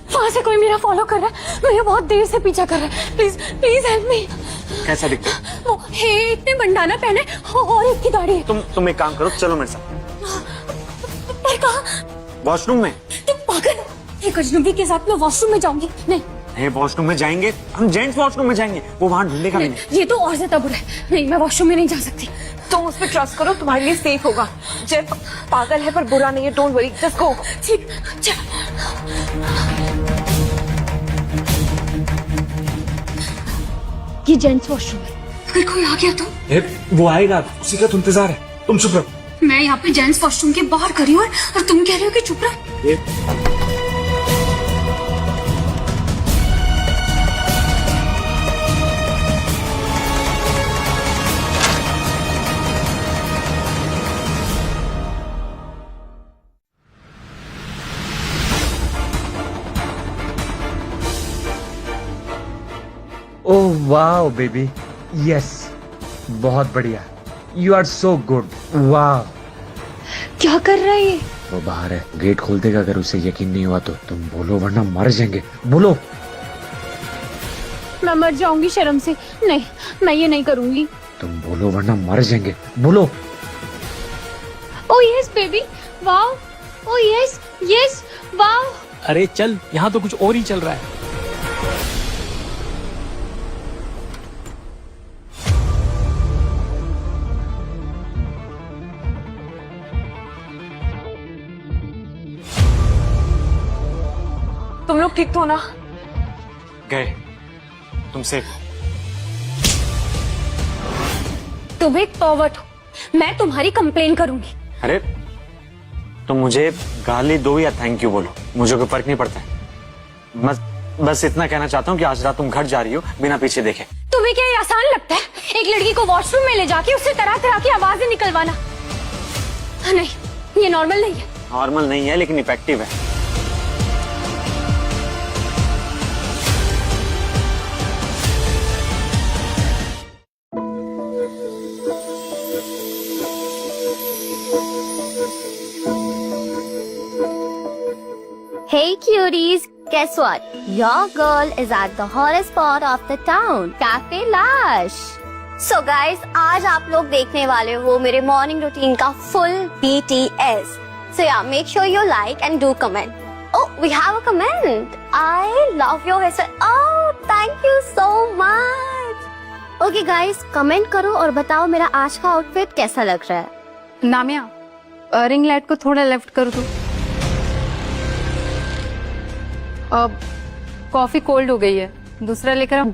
वहां से कोई मेरा फॉलो कर रहा है, मुझे बहुत देर से पीछा कर रहा है। Please please help me. कैसा दिखता है? वो हे इतने बंडाना पहने और एक गाड़ी है। तुम एक काम करो, चलो मेरे साथ। पर कहाँ? वॉशरूम में। तुम पागल हो? एक अजनबी के साथ मैं वॉशरूम में जाऊंगी? नहीं नहीं, वॉशरूम में जाएंगे हम, जेंट्स वॉशरूम में जाएंगे, वो वहां ढूंढेगा नहीं। ये तो और ज्यादा बुरा है। नहीं, मैं वॉशरूम में नहीं जा सकती। तुम उस पर ट्रस्ट करो, तुम्हारे लिए सेफ होगा। जेफ पागल है पर बुरा नहीं है, डोंट वरी, जस्ट गो। ठीक, चल। ये जेंट्स वॉशरूम है। अगर कोई आ गया तो? वो आएगा, उसी का तो इंतजार है, तुम चुप रहो। मैं यहाँ पे जेंट्स वॉशरूम के बाहर खड़ी हूँ और तुम कह रहे हो कि चुप रहो। ओह वाह बेबी, यस, बहुत बढ़िया, यू आर सो गुड, वाह। क्या कर रहा है ये? वो बाहर है, गेट खोल देगा। अगर उसे यकीन नहीं हुआ तो तुम बोलो, वरना मर जाएंगे। बोलो। मैं मर जाऊंगी शर्म से। नहीं, मैं ये नहीं करूंगी। तुम बोलो वरना मर जाएंगे। बोलो। Oh yes baby, wow. Oh yes yes, wow. अरे चल, यहाँ तो कुछ और ही चल रहा है। तुम लोग ठीक तो ना? गए, तुम सेफ। तुम एक पर्वर्ट हो, मैं तुम्हारी कंप्लेन करूंगी। अरे तुम मुझे गाली दो या थैंक यू बोलो, मुझे कोई फर्क नहीं पड़ता है। बस इतना कहना चाहता हूँ कि आज रात तुम घर जा रही हो बिना पीछे देखे। तुम्हें क्या ये आसान लगता है, एक लड़की को वॉशरूम में ले जाके उससे तरह तरह की आवाजें निकलवाना? नहीं, ये नॉर्मल नहीं है। नॉर्मल नहीं है लेकिन इफेक्टिव है। Hey cuties, guess what? Your girl is at the hottest spot of the town, Cafe Lash. So guys, आज आप लोग देखने वाले हो मेरे मॉर्निंग रूटीन का full BTS. So yeah, make sure you like and do comment. Oh, we have a comment. I love your hairstyle. Oh, thank you so much. Okay guys, comment करो और बताओ मेरा आज का आउटफिट कैसा लग रहा है। नामिया, रिंग लाइट को थोड़ा लेफ्ट कर दो। अब कॉफी कोल्ड हो गई है, दूसरा लेकर आओ।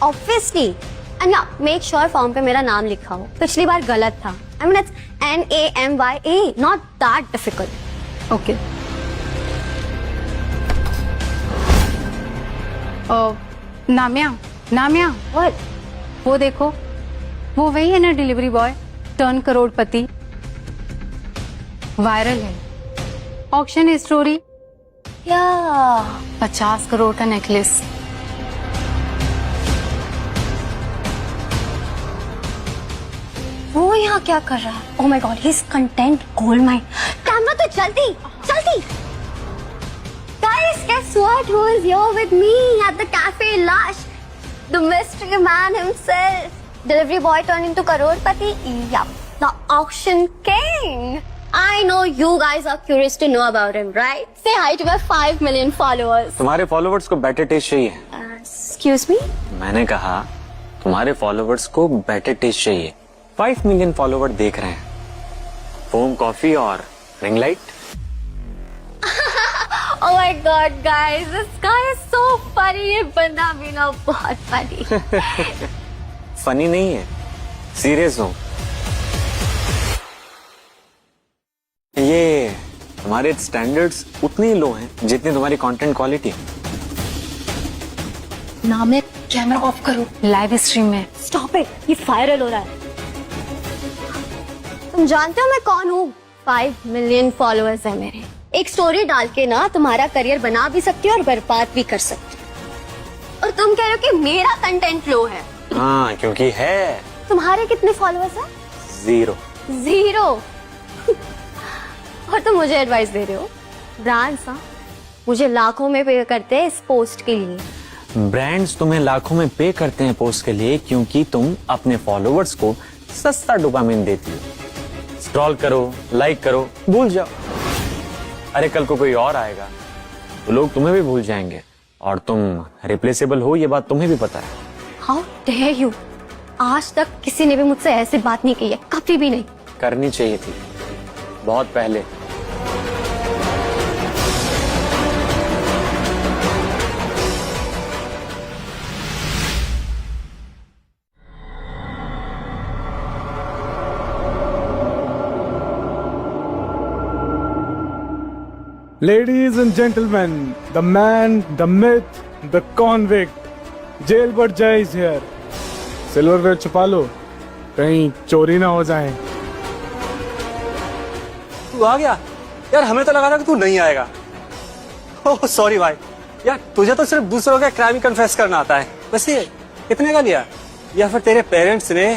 Obviously and yeah make sure form पे मेरा नाम लिखा हो। पिछली बार गलत था। I mean it's NAMYA, not that difficult. Okay. Namya, Namya, what? वो देखो, वो वही है ना डिलीवरी बॉय, टर्न करोड़पति। वायरल है, ऑक्शन स्टोरी। या 50 करोड़ का नेकलेस। वो यहाँ क्या कर रहा है? Oh my God, he is content gold mine. Camera तो जल्दी जल्दी। Guys, guess what? Who is here with me at the Cafe Lush? The mystery man himself. Delivery boy turned into crorepati. Yup, the auction king. I know you guys are curious to know about him, right? Say hi to my 5 million followers. तुम्हारे followers को better test चाहिए। Excuse me? मैंने कहा तुम्हारे followers को better test चाहिए। 5 million follower देख रहे हैं। फोम कॉफी और ring light. Oh my God, guys, this guy is so funny. ये बंदा भी ना बहुत funny. फनी नहीं है, सीरियस हूँ। ये हमारे स्टैंडर्ड्स उतने ही लो हैं जितनी तुम्हारी कंटेंट क्वालिटी। नाम में कैमरा ऑफ करो, लाइव स्ट्रीम में। Stop it, ये वायरल हो रहा है। तुम जानते हो मैं कौन हूँ? 5 मिलियन फॉलोअर्स है मेरे। एक स्टोरी डाल के ना तुम्हारा करियर बना भी सकती हो और बर्बाद भी कर सकती हो। और तुम कह रहे हो कि मेरा कंटेंट लो है। हाँ, क्योंकि है। तुम्हारे कितने फॉलोअर्स हैं? 0। 0। और तुम मुझे एडवाइस दे रहे हो? ब्रांड्स हाँ मुझे लाखों में पे करते हैं इस पोस्ट के लिए। ब्रांड्स तुम्हें लाखों में पे करते हैं पोस्ट के लिए क्योंकि तुम अपने फॉलोवर्स को सस्ता डोपामिन देती हो। स्क्रॉल करो, लाइक करो, भूल जाओ। अरे कल को कोई और आएगा तो लोग तुम्हें भी भूल जाएंगे और तुम रिप्लेसेबल हो, ये बात तुम्हें भी पता है। How dare you! आज तक किसी ने भी मुझसे ऐसी बात नहीं की है, कभी भी नहीं। करनी चाहिए थी, बहुत पहले। Ladies and gentlemen, the man, the myth, the convict, Jailbird Jai is here. Silverware छुपा लो, कहीं चोरी ना हो जाए। तू आ गया यार, हमें तो लगा था कि तू नहीं आएगा। ओह सॉरी भाई, यार तुझे तो सिर्फ दूसरों का क्राइम कन्फेस करना आता है। वैसे कितने का लिया? या फिर तेरे पेरेंट्स ने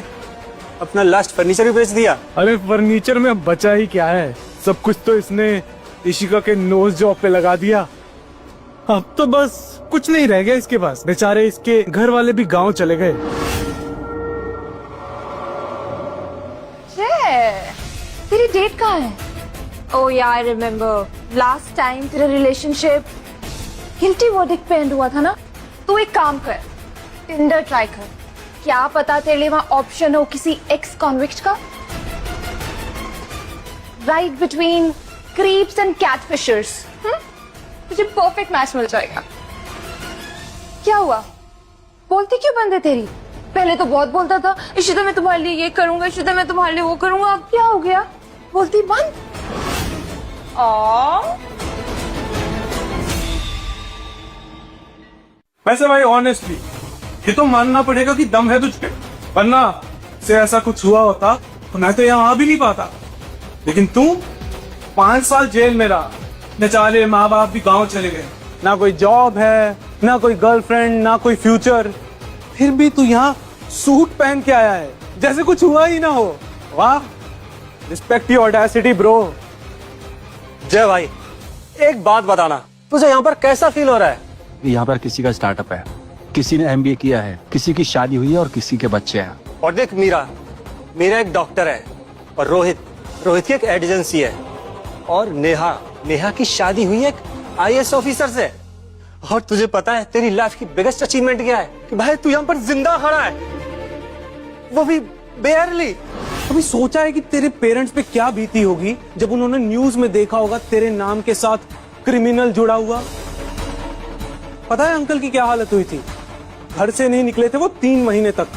अपना लास्ट फर्नीचर भी बेच दिया? अरे फर्नीचर में बचा ही क्या है, सब कुछ तो इसने इशिका के नोज जॉब पे लगा दिया। अब तो बस कुछ नहीं रह गया इसके पास। बेचारे इसके घर वाले भी गांव चले गए। तेरी डेट कहाँ है? Oh yeah, I remember. Last time तेरा रिलेशनशिप गिल्टी वर्डिक्ट पे एंड हुआ था ना? तू एक काम कर, टिंडर ट्राई कर। क्या पता तेरे लिए वहाँ ऑप्शन हो किसी एक्स कॉन्विक्ट का। Right between creeps and catfishers. तुझे परफेक्ट मैच मिल जाएगा। क्या हुआ? बोलती क्यों बंद है तेरी? पहले तो बहुत बोलता था, इशिता मैं तुम्हारे लिए ये करूंगा, इशिता मैं तुम्हारे लिए वो करूंगा। अब क्या हो गया? बोलती बंद। वैसे भाई ऑनेस्टली ये तो मानना पड़ेगा कि दम है तुझ पे, वरना से ऐसा कुछ हुआ होता तो मैं तो यहाँ आ भी नहीं पाता। लेकिन तू 5 साल जेल में रहा, बेचारे माँ बाप भी गांव चले गए, ना कोई जॉब है, ना कोई गर्लफ्रेंड, ना कोई फ्यूचर, फिर भी तू यहाँ सूट पहन के आया है जैसे कुछ हुआ ही ना हो। वाह, रिस्पेक्ट योर ऑडेसिटी ब्रो। जय भाई, एक बात बताना, तुझे यहाँ पर कैसा फील हो रहा है? यहाँ पर किसी का स्टार्टअप है, किसी ने MBA किया है, किसी की शादी हुई है और किसी के बच्चे हैं। और देख मेरा एक डॉक्टर है, और रोहित की एक एजेंसी है, और नेहा की शादी हुई है एक IAS ऑफिसर से। और तुझे पता है तेरी लाइफ की बिगेस्ट अचीवमेंट क्या है? कि भाई तू यहाँ पर जिंदा खड़ा है, वो भी बेयरली। कभी सोचा है कि तेरे पेरेंट्स पे क्या बीती होगी जब उन्होंने न्यूज में देखा होगा तेरे नाम के साथ क्रिमिनल जुड़ा हुआ? पता है अंकल की क्या हालत हुई थी? घर से नहीं निकले थे वो 3 महीने तक।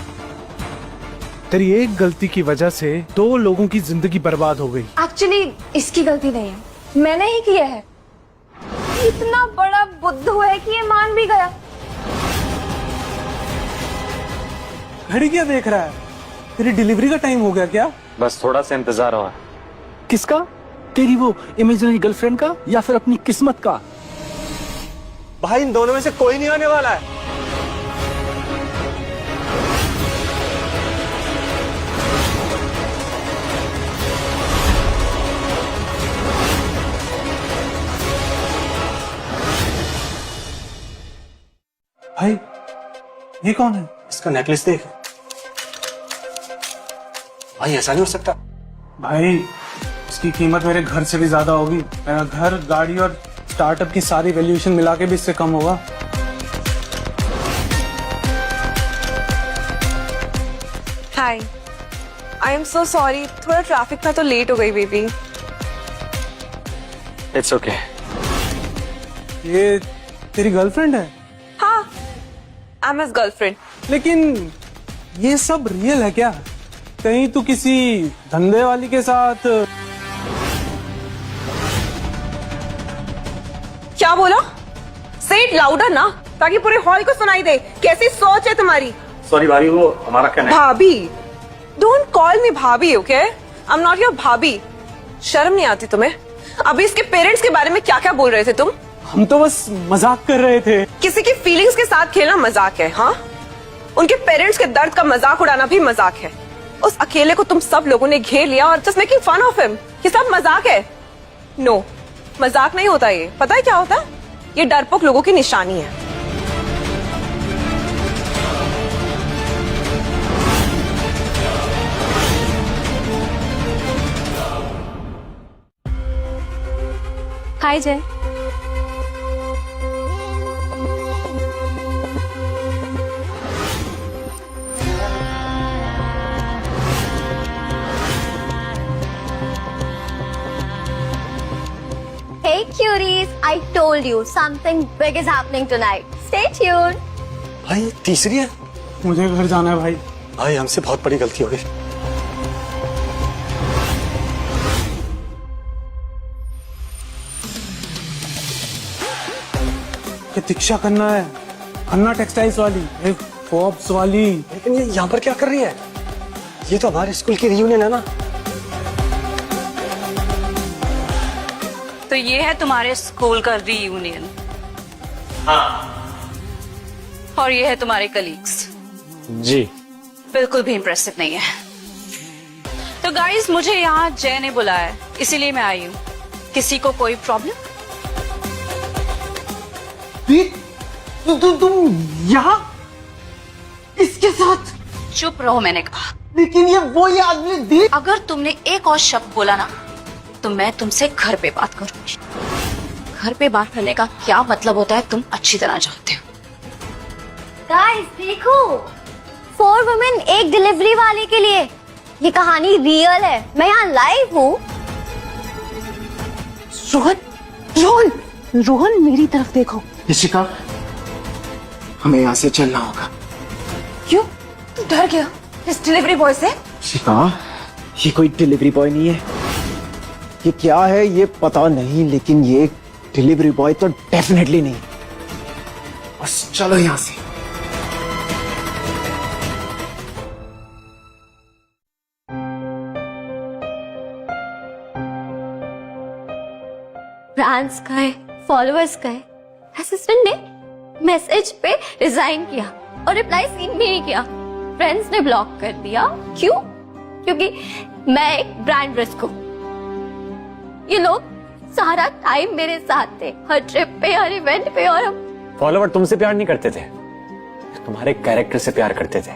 तेरी एक गलती की वजह से 2 लोगों की जिंदगी बर्बाद हो गई। एक्चुअली इसकी गलती नहीं है, मैंने ही किया है। इतना बड़ा बुद्धू है कि ये मान भी गया। घड़ी क्या देख रहा है? तेरी डिलीवरी का टाइम हो गया क्या? बस थोड़ा सा इंतजार हुआ। किसका? तेरी वो इमेजिनरी गर्लफ्रेंड का या फिर अपनी किस्मत का? भाई इन दोनों में से कोई नहीं आने वाला है। भाई ये कौन है? इसका नेकलेस देख। भाई ऐसा नहीं हो सकता। भाई इसकी कीमत मेरे घर से भी ज्यादा होगी। मेरा घर, गाड़ी और स्टार्टअप की सारी वैल्यूएशन मिला के भी इससे कम होगा। हाय, आई एम सो सॉरी, थोड़ा ट्रैफिक था तो लेट हो गई बेबी। It's okay. ये तेरी गर्लफ्रेंड है? हाँ, आई एम हिज गर्लफ्रेंड। लेकिन ये सब रियल है क्या? कहीं तू किसी धंधे वाली के साथ? क्या बोला? से इट लाउडर ना, ताकि पूरे हॉल को सुनाई दे। कैसी सोच है तुम्हारी? सॉरी भाभी, वो हमारा कहना है। भाभी? डोंट कॉल मी भाभी, okay? I am not your भाभी। शर्म नहीं आती तुम्हें? अभी इसके पेरेंट्स के बारे में क्या क्या बोल रहे थे तुम? हम तो बस मजाक कर रहे थे। किसी की फीलिंग्स के साथ खेलना मजाक है? हाँ, उनके पेरेंट्स के दर्द का मजाक उड़ाना भी मजाक है। उस अकेले को तुम सब लोगों ने घेर लिया और just making fun of him. ये सब मजाक है? नो, मजाक नहीं होता ये। पता है क्या होता है? ये डरपोक लोगों की निशानी है। हाय जय। Hey cuties, I told you something big is happening tonight. Stay tuned. भाई तीसरी है। मुझे घर जाना है भाई। भाई हमसे बहुत बड़ी गलती हो गई। प्रतीक्षा करना है, खन्ना टेक्सटाइल्स वाली, एक फॉब्स वाली। लेकिन ये यहाँ पर क्या कर रही है? ये तो हमारे स्कूल की रियूनियन है ना। तो ये है तुम्हारे स्कूल का रीयूनियन? हाँ। और ये है तुम्हारे कलीग्स? जी। बिल्कुल भी इम्प्रेसिव नहीं है। तो गाइस, मुझे यहाँ जय ने बुलाया है, इसीलिए मैं आई हूँ। किसी को कोई प्रॉब्लम? तुम यहाँ इसके साथ? चुप रहो, मैंने कहा। लेकिन ये वो ही आदमी देख। अगर तुमने एक और शब्द बोला ना, तो मैं तुमसे घर पे बात करूंगी। घर पे बात करने का क्या मतलब होता है तुम अच्छी तरह जानते हो। Guys, देखो, 4 वुमेन एक डिलीवरी वाले के लिए। ये कहानी रियल है, मैं यहाँ लाइव हूँ। रोहन, रोहन, रोहन, मेरी तरफ देखो। ऋषिका, हमें यहाँ से चलना होगा। क्यों? तू डर गया इस डिलीवरी बॉय से? ऋषिका, ये कोई डिलीवरी बॉय नहीं है। ये क्या है ये पता नहीं, लेकिन ये डिलीवरी बॉय तो डेफिनेटली नहीं। बस चलो यहाँ से। ब्रांड्स का है, फॉलोअर्स का है। असिस्टेंट ने मैसेज पे रिजाइन किया और रिप्लाई सीन भी नहीं किया। फ्रेंड्स ने ब्लॉक कर दिया। क्यों? क्योंकि मैं एक ब्रांड रिस्क हूँ। ये लोग सारा टाइम मेरे साथ थे, हर ट्रिप पे, हर इवेंट पे। और हम फॉलोवर तुमसे प्यार नहीं करते थे, तुम्हारे कैरेक्टर से प्यार करते थे।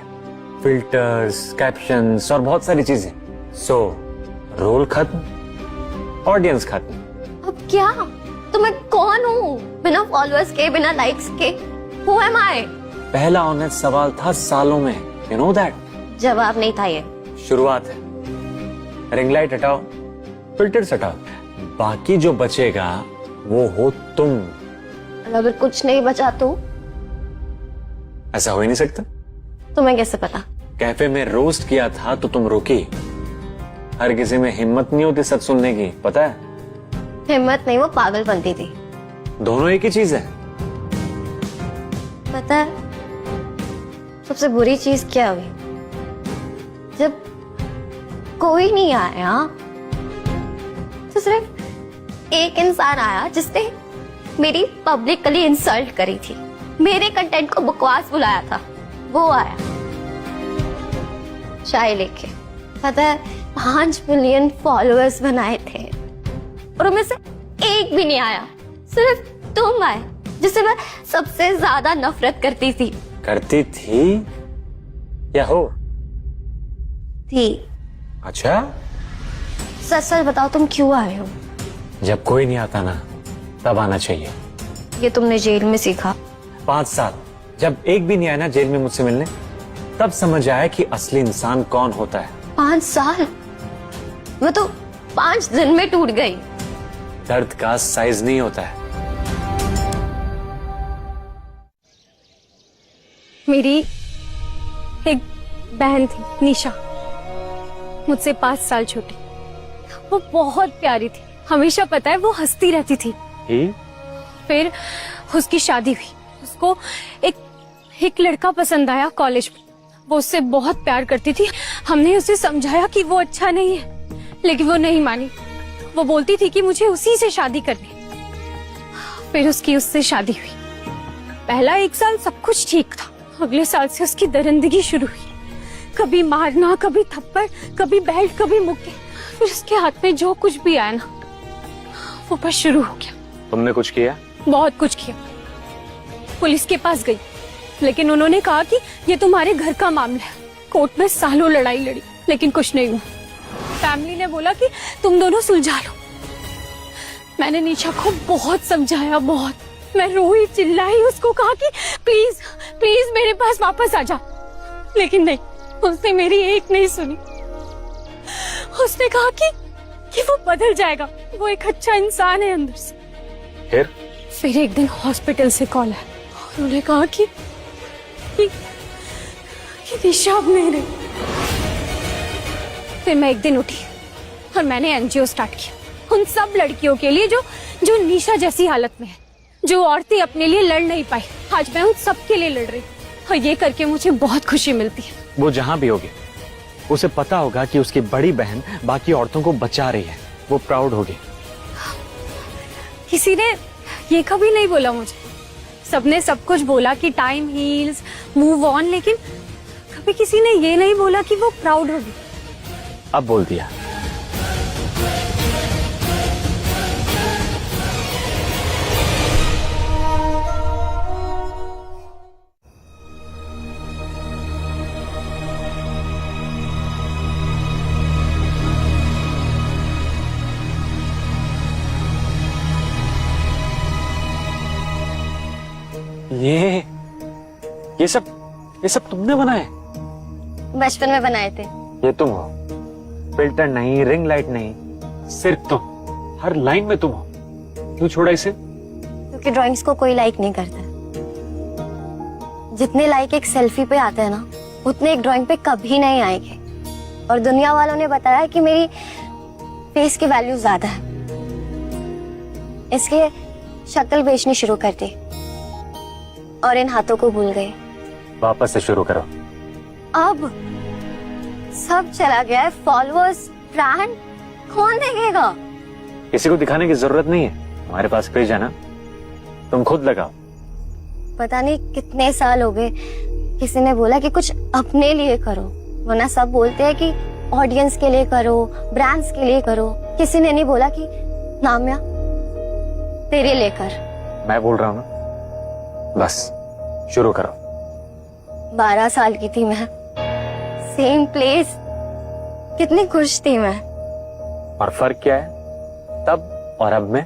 फिल्टर्स, कैप्शंस और बहुत सारी चीजें। सो रोल खत्म, ऑडियंस खत्म। अब क्या? तो मैं कौन हूँ बिना फॉलोअर्स के, बिना लाइक्स के? Who am I? पहला ऑनेस्ट सवाल था सालों में, यू नो दैट। जवाब नहीं था ये। शुरुआत है। रिंग लाइट हटाओ, फिल्टर्स हटाओ, बाकी जो बचेगा वो हो तुम। अगर कुछ नहीं बचा तो ऐसा हो ही नहीं सकता। तुम्हें कैसे पता? कैफे में रोस्ट किया था तो तुम रुकी। हर किसी में हिम्मत नहीं होती सच सुनने की, पता है? हिम्मत नहीं, वो पागलपंती थी। दोनों एक ही चीज है। पता है सबसे बुरी चीज क्या हुई? जब कोई नहीं आया तो सिर्फ एक इंसान आया जिसने मेरी पब्लिकली इंसल्ट करी थी, मेरे कंटेंट को बकवास बुलाया था। वो आया चाय लेके। पता है 5 मिलियन फॉलोअर्स बनाए थे और उनमें से एक भी नहीं आया, सिर्फ तुम आए जिससे मैं सबसे ज्यादा नफरत करती थी। करती थी या हो? थी। अच्छा, सच सच बताओ तुम क्यों आए हो? जब कोई नहीं आता ना तब आना चाहिए। ये तुमने जेल में सीखा। 5 साल जब एक भी नहीं आया ना जेल में मुझसे मिलने, तब समझ आया कि असली इंसान कौन होता है। 5 साल? मैं तो 5 दिन में टूट गई। दर्द का साइज नहीं होता है। मेरी एक बहन थी निशा, मुझसे 5 साल छोटी। वो बहुत प्यारी थी, हमेशा पता है वो हंसती रहती थी। फिर उसकी शादी हुई, उसको एक लड़का पसंद आया कॉलेज में। वो उससे बहुत प्यार करती थी। हमने उसे समझाया कि वो अच्छा नहीं है, लेकिन वो नहीं मानी। वो बोलती थी कि मुझे उसी से शादी करनी है। फिर उससे शादी हुई। पहला 1 साल सब कुछ ठीक था। अगले साल से उसकी दरिंदगी शुरू हुई। कभी मारना, कभी थप्पड़, कभी बेल्ट, कभी मुक्के। फिर उसके हाथ में जो कुछ भी आया ना वो बस शुरू हो गया। तुमने कुछ किया? बहुत कुछ किया। पुलिस के पास गई, लेकिन उन्होंने कहा कि ये तुम्हारे घर का मामला है। कोर्ट में सालों लड़ाई लड़ी, लेकिन कुछ नहीं हुआ। फैमिली ने बोला कि तुम दोनों सुलझा लो। मैंने निशा को बहुत समझाया, बहुत। मैं रोई, चिल्लाई, उसको कहा कि प्लीज प्लीज मेरे पास वापस आ जा, लेकिन नहीं, उसने मेरी एक नहीं सुनी। उसने कहा कि वो बदल जाएगा, वो एक अच्छा इंसान है अंदर से। फिर एक दिन हॉस्पिटल से कॉल आया और उन्होंने कहा कि निशा अब नहीं रही। फिर मैं एक दिन उठी और मैंने एनजीओ स्टार्ट किया उन सब लड़कियों के लिए जो निशा जैसी हालत में है, जो औरतें अपने लिए लड़ नहीं पाई। आज मैं उन सब के लिए लड़ रही हूँ और ये करके मुझे बहुत खुशी मिलती है। वो जहां भी होगी उसे पता होगा कि उसकी बड़ी बहन बाकी औरतों को बचा रही है। वो प्राउड होगी। किसी ने ये कभी नहीं बोला मुझे। सबने सब कुछ बोला कि टाइम हील्स, मूव ऑन, लेकिन कभी किसी ने ये नहीं बोला कि वो प्राउड होगी। अब बोल दिया। ये सब तुमने बनाए? बचपन में बनाए थे। ये तुम हो। फिल्टर नहीं, रिंग लाइट नहीं, सिर्फ तुम। हर लाइन में तुम हो। क्यों छोड़ा इसे? क्योंकि ड्राइंग्स को कोई लाइक नहीं करता। जितने लाइक एक सेल्फी पे आते हैं ना, उतने एक ड्राइंग पे कभी नहीं आएंगे। और दुनिया वालों ने बताया कि मेरी फेस की वैल्यू ज्यादा है, इसलिए शक्ल बेचनी शुरू कर दी और इन हाथों को भूल गए। वापस से शुरू करो। अब सब चला गया है। फॉलोअर्स, ब्रांड, कौन देखेगा? किसी को दिखाने की जरूरत नहीं है। हमारे पास पेज है ना, तुम खुद लगाओ। पता नहीं कितने साल हो गए किसी ने बोला कि कुछ अपने लिए करो, वरना सब बोलते हैं कि ऑडियंस के लिए करो, ब्रांड्स के लिए करो। किसी ने नहीं बोला कि नाम्या तेरे लिए कर। मैं बोल रहा हूँ ना, बस शुरू करो। 12 साल की थी मैं, सेम प्लेस, कितनी खुश थी मैं। और फर्क क्या है तब और अब में?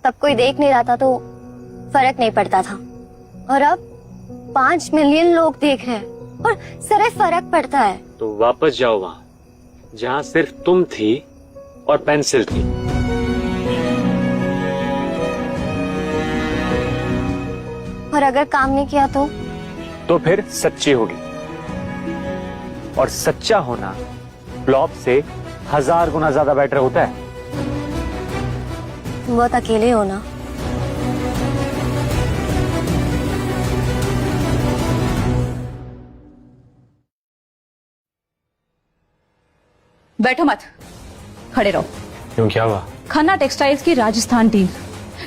तब कोई देख नहीं रहा था तो फर्क नहीं पड़ता था, और अब 5 मिलियन लोग देख रहे हैं और सिर्फ फर्क पड़ता है। तो वापस जाओ वहां जहां सिर्फ तुम थी और पेंसिल थी। और अगर काम नहीं किया तो फिर सच्ची होगी, और सच्चा होना फ्लॉप से 1000 गुना ज्यादा बेटर होता है। तुम बहुत अकेले हो ना। बैठो मत, खड़े रहो। क्यों, क्या हुआ? खन्ना टेक्सटाइल्स की राजस्थान डील,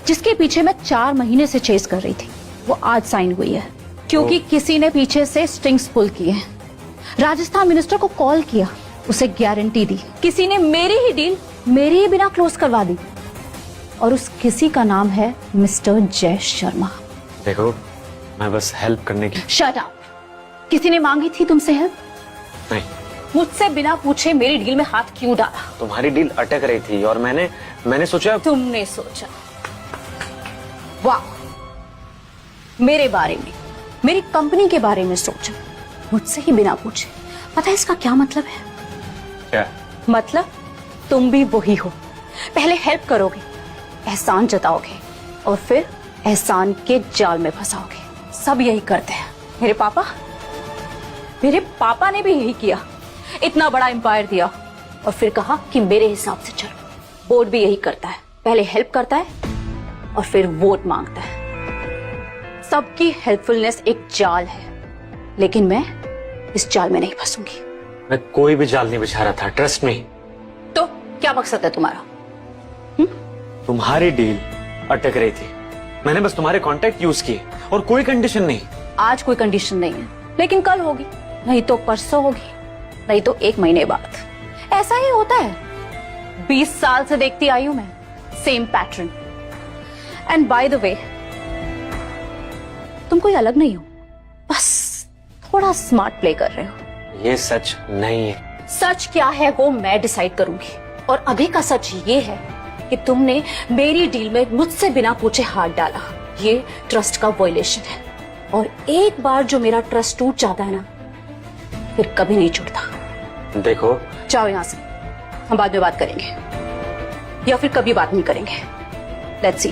जिसके पीछे मैं 4 महीने से चेस कर रही थी, वो आज साइन हुई है, क्योंकि किसी ने पीछे से स्ट्रिंग्स पुल किए। राजस्थान मिनिस्टर को कॉल किया, उसे गारंटी दी, किसी ने मेरी ही डील मेरे ही बिना क्लोज करवा दी, और उस किसी का नाम है मिस्टर जय शर्मा। देखो, मैं बस हेल्प करने की। Shut up. किसी ने मांगी थी तुमसे हेल्प? नहीं। मुझसे बिना पूछे मेरी डील में हाथ क्यों डाला? तुम्हारी डील अटक रही थी और मैंने सोचा। तुमने सोचा? वाह, मेरे बारे में, मेरी कंपनी के बारे में सोचा, मुझसे ही बिना पूछे। पता है इसका क्या मतलब है? क्या मतलब? तुम भी वही हो, पहले हेल्प करोगे, एहसान जताओगे, और फिर एहसान के जाल में फंसाओगे। सब यही करते हैं। मेरे पापा ने भी यही किया, इतना बड़ा एम्पायर दिया और फिर कहा कि मेरे हिसाब से चलो। बोर्ड भी यही करता है, पहले हेल्प करता है और फिर वोट मांगता है। सबकी हेल्पफुलनेस एक जाल है, लेकिन मैं इस जाल में नहीं फंसूंगी। मैं कोई भी जाल नहीं बिछा रहा था, ट्रस्ट मी। तो क्या मकसद है तुम्हारा? तुम्हारी डील अटक रही थी, मैंने बस तुम्हारे कॉन्टेक्ट यूज किए और कोई कंडीशन नहीं। आज कोई कंडीशन नहीं है, लेकिन कल होगी, नहीं तो परसों होगी, नहीं तो 1 महीने बाद। ऐसा ही होता है, 20 साल से देखती आई हूं मैं, same pattern. And by the way, तुम कोई अलग नहीं हो, बस थोड़ा स्मार्ट प्ले कर रहे हो। ये सच नहीं है। सच क्या है वो मैं डिसाइड करूंगी, और अभी का सच ये है कि तुमने मेरी डील में मुझसे बिना पूछे हाथ डाला। ये ट्रस्ट का वायलेशन है, और एक बार जो मेरा ट्रस्ट टूट जाता है ना, फिर कभी नहीं छूटता। देखो, जाओ यहां से, हम बाद में बात करेंगे, या फिर कभी बात नहीं करेंगे। Let's see.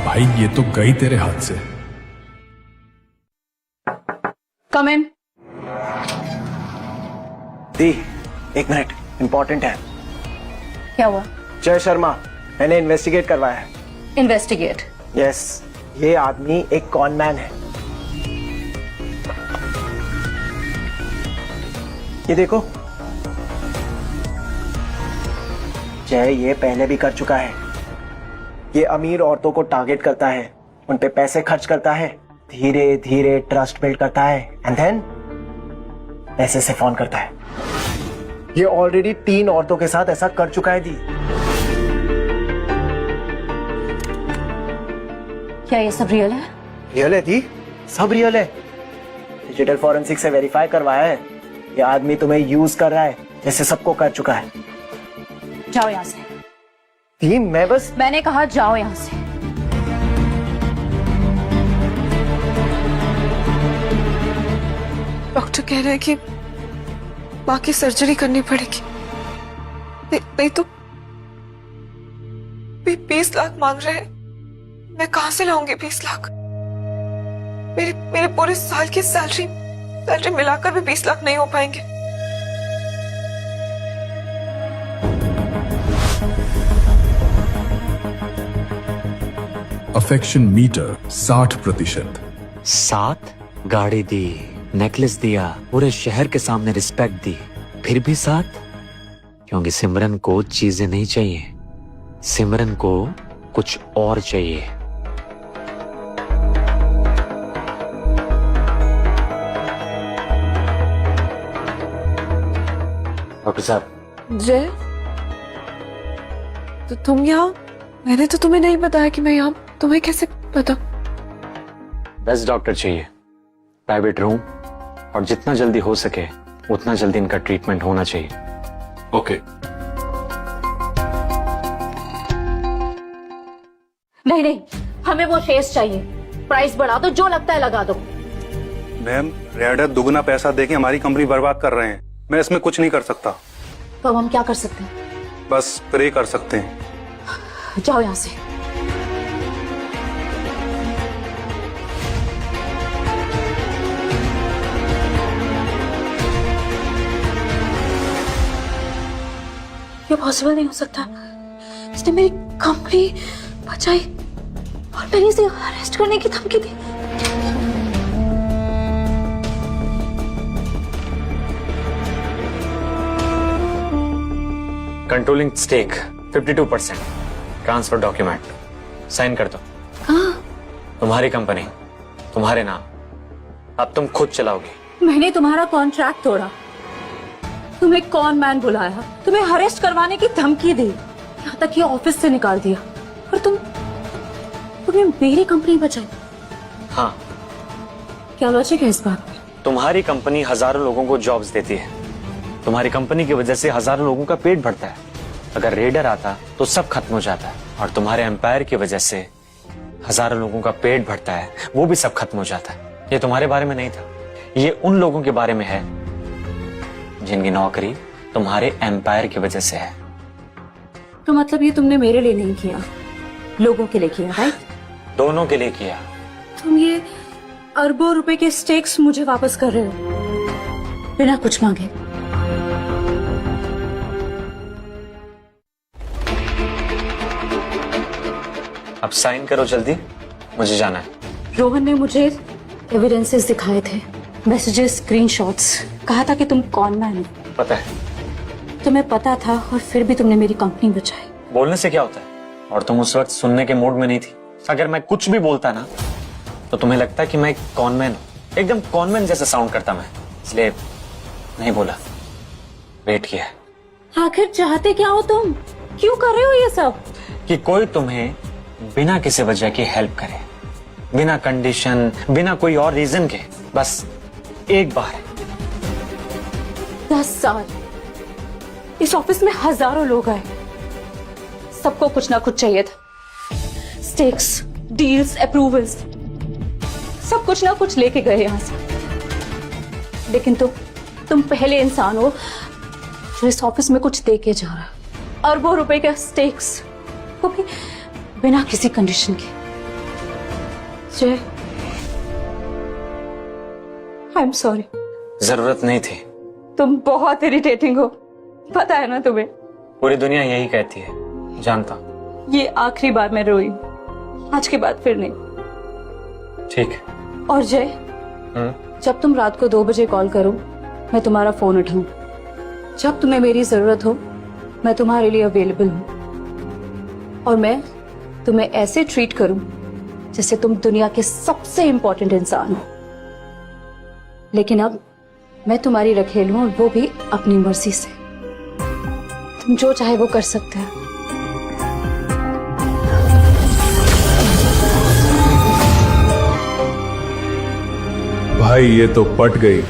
भाई ये तो गई तेरे हाथ से। कम इन। दी, 1 मिनट, इंपॉर्टेंट है। क्या हुआ? जय शर्मा, मैंने इन्वेस्टिगेट करवाया है। इन्वेस्टिगेट? यस, ये आदमी एक कॉन मैन है। ये देखो, जय ये पहले भी कर चुका है। ये अमीर औरतों को टारगेट करता है, उन पे पैसे खर्च करता है, धीरे धीरे ट्रस्ट बिल्ड करता है, एंड देन पैसे से फोन करता है। ये ऑलरेडी 3 औरतों के साथ ऐसा कर चुका है। दी, क्या ये सब रियल है? रियल है दी, सब रियल है। डिजिटल फॉरेंसिक से वेरीफाई करवाया है। ये आदमी तुम्हें यूज कर रहा है, जैसे सबको कर चुका है। जाओ यहां से। दी, मैंने कहा जाओ यहां से। डॉक्टर कह रहे हैं कि माँ की सर्जरी करनी पड़ेगी, नहीं तो 20 लाख मांग रहे हैं। मैं कहां से लाऊंगी 20 लाख? मेरे पूरे साल की सैलरी मिलाकर भी 20 लाख नहीं हो पाएंगे। Affection metre 60%। 7 गाड़ी दी, नेकलेस दिया, पूरे शहर के सामने रिस्पेक्ट दी, फिर भी 7? क्योंकि सिमरन को चीजें नहीं चाहिए, सिमरन को कुछ और चाहिए। डॉक्टर साहब। जय, तो तुम यहाँ? मैंने तो तुम्हें नहीं बताया कि मैं यहाँ। तुम्हें कैसे पता? बेस्ट डॉक्टर चाहिए, प्राइवेट रूम, और जितना जल्दी हो सके उतना जल्दी इनका ट्रीटमेंट होना चाहिए। ओके। नहीं, हमें वो शेयर्स चाहिए। प्राइस बढ़ा दो, जो लगता है लगा दो। मैम, रेडर दुगना पैसा देके हमारी कंपनी बर्बाद कर रहे हैं। मैं इसमें कुछ नहीं कर सकता। तो अब हम क्या कर सकते हैं? बस प्रे कर सकते हैं। जाओ यहां से। ये पॉसिबल नहीं हो सकता। इसने मेरी कंपनी बचाई और मैंने इसे अरेस्ट करने की धमकी दी। Controlling stake 52%, transfer document, sign कर दो। तुम्हारी कंपनी, तुम्हारे नाम, अब तुम खुद चलाओगी। मैंने तुम्हारा कॉन्ट्रैक्ट तोड़ा, तुम्हें कॉन मैन बुलाया, तुम्हें अरेस्ट करवाने की धमकी दी, यहाँ तक कि ऑफिस से निकाल दिया, और तुमने मेरी कंपनी बचाई। हाँ, क्या लॉजिक है इस बात में? तुम्हारी कंपनी हजारों लोगों को जॉब्स देती है, तुम्हारी कंपनी की वजह से हजारों लोगों का पेट भरता है। अगर रेडर आता तो सब खत्म हो जाता है, और तुम्हारे एम्पायर की वजह से हजारों लोगों का पेट भरता है, वो भी सब खत्म हो जाता है। ये तुम्हारे बारे में नहीं था, ये उन लोगों के बारे में है जिनकी नौकरी तुम्हारे एम्पायर की वजह से है। तो मतलब ये तुमने मेरे लिए नहीं किया, लोगों के लिए किया, राइट? दोनों के लिए किया। तुम ये अरबों रुपए के स्टेक्स मुझे वापस कर रहे हो बिना कुछ मांगे। अब साइन करो जल्दी, मुझे जाना है। रोहन ने मुझे एविडेंसेस दिखाए थे, मैसेजेस, स्क्रीनशॉट्स, कहा था कि तुम कौन मैन हो। पता है, तुम्हें पता था और फिर भी तुमने मेरी कंपनी बचाई। बोलने से क्या होता है, और तुम उस वक्त सुनने के मूड में नहीं थी। अगर मैं कुछ भी बोलता ना तो तुम्हें लगता कि मैं एक कॉनमैन हूं, एकदम कॉनमैन जैसा साउंड करता मैं, इसलिए नहीं बोला, वेट किया। आखिर चाहते क्या हो तुम? क्यों कर रहे हो ये सब? कि कोई तुम्हें बिना किसी वजह के हेल्प करे, बिना कंडीशन, बिना कोई और रीजन के, बस एक बार। 10 साल इस ऑफिस में हजारों लोग आए, सबको कुछ ना कुछ चाहिए था, स्टेक्स, डील्स, अप्रूवल्स, सब कुछ ना कुछ लेके गए यहां से। लेकिन तुम पहले इंसान हो जो इस ऑफिस में कुछ दे के जा रहा। अरबों रुपए के स्टेक्स, वो भी बिना किसी कंडीशन के। जय, आई एम सॉरी। जरूरत नहीं थी। तुम बहुत इरिटेटिंग हो, पता है ना तुम्हें? पूरी दुनिया यही कहती है, जानता हूं। ये आखिरी बार मैं रोई, आज के बाद फिर नहीं। ठीक है। और जय, जब तुम रात को 2 बजे कॉल करो, मैं तुम्हारा फोन उठाऊं। जब तुम्हें मेरी जरूरत हो, मैं तुम्हारे लिए अवेलेबल हूं, और मैं तुम्हें ऐसे ट्रीट करूं जैसे तुम दुनिया के सबसे इंपॉर्टेंट इंसान हो। लेकिन अब मैं तुम्हारी रखेल हूं, और वो भी अपनी मर्जी से। तुम जो चाहे वो कर सकते हैं। भाई ये तो पट गई।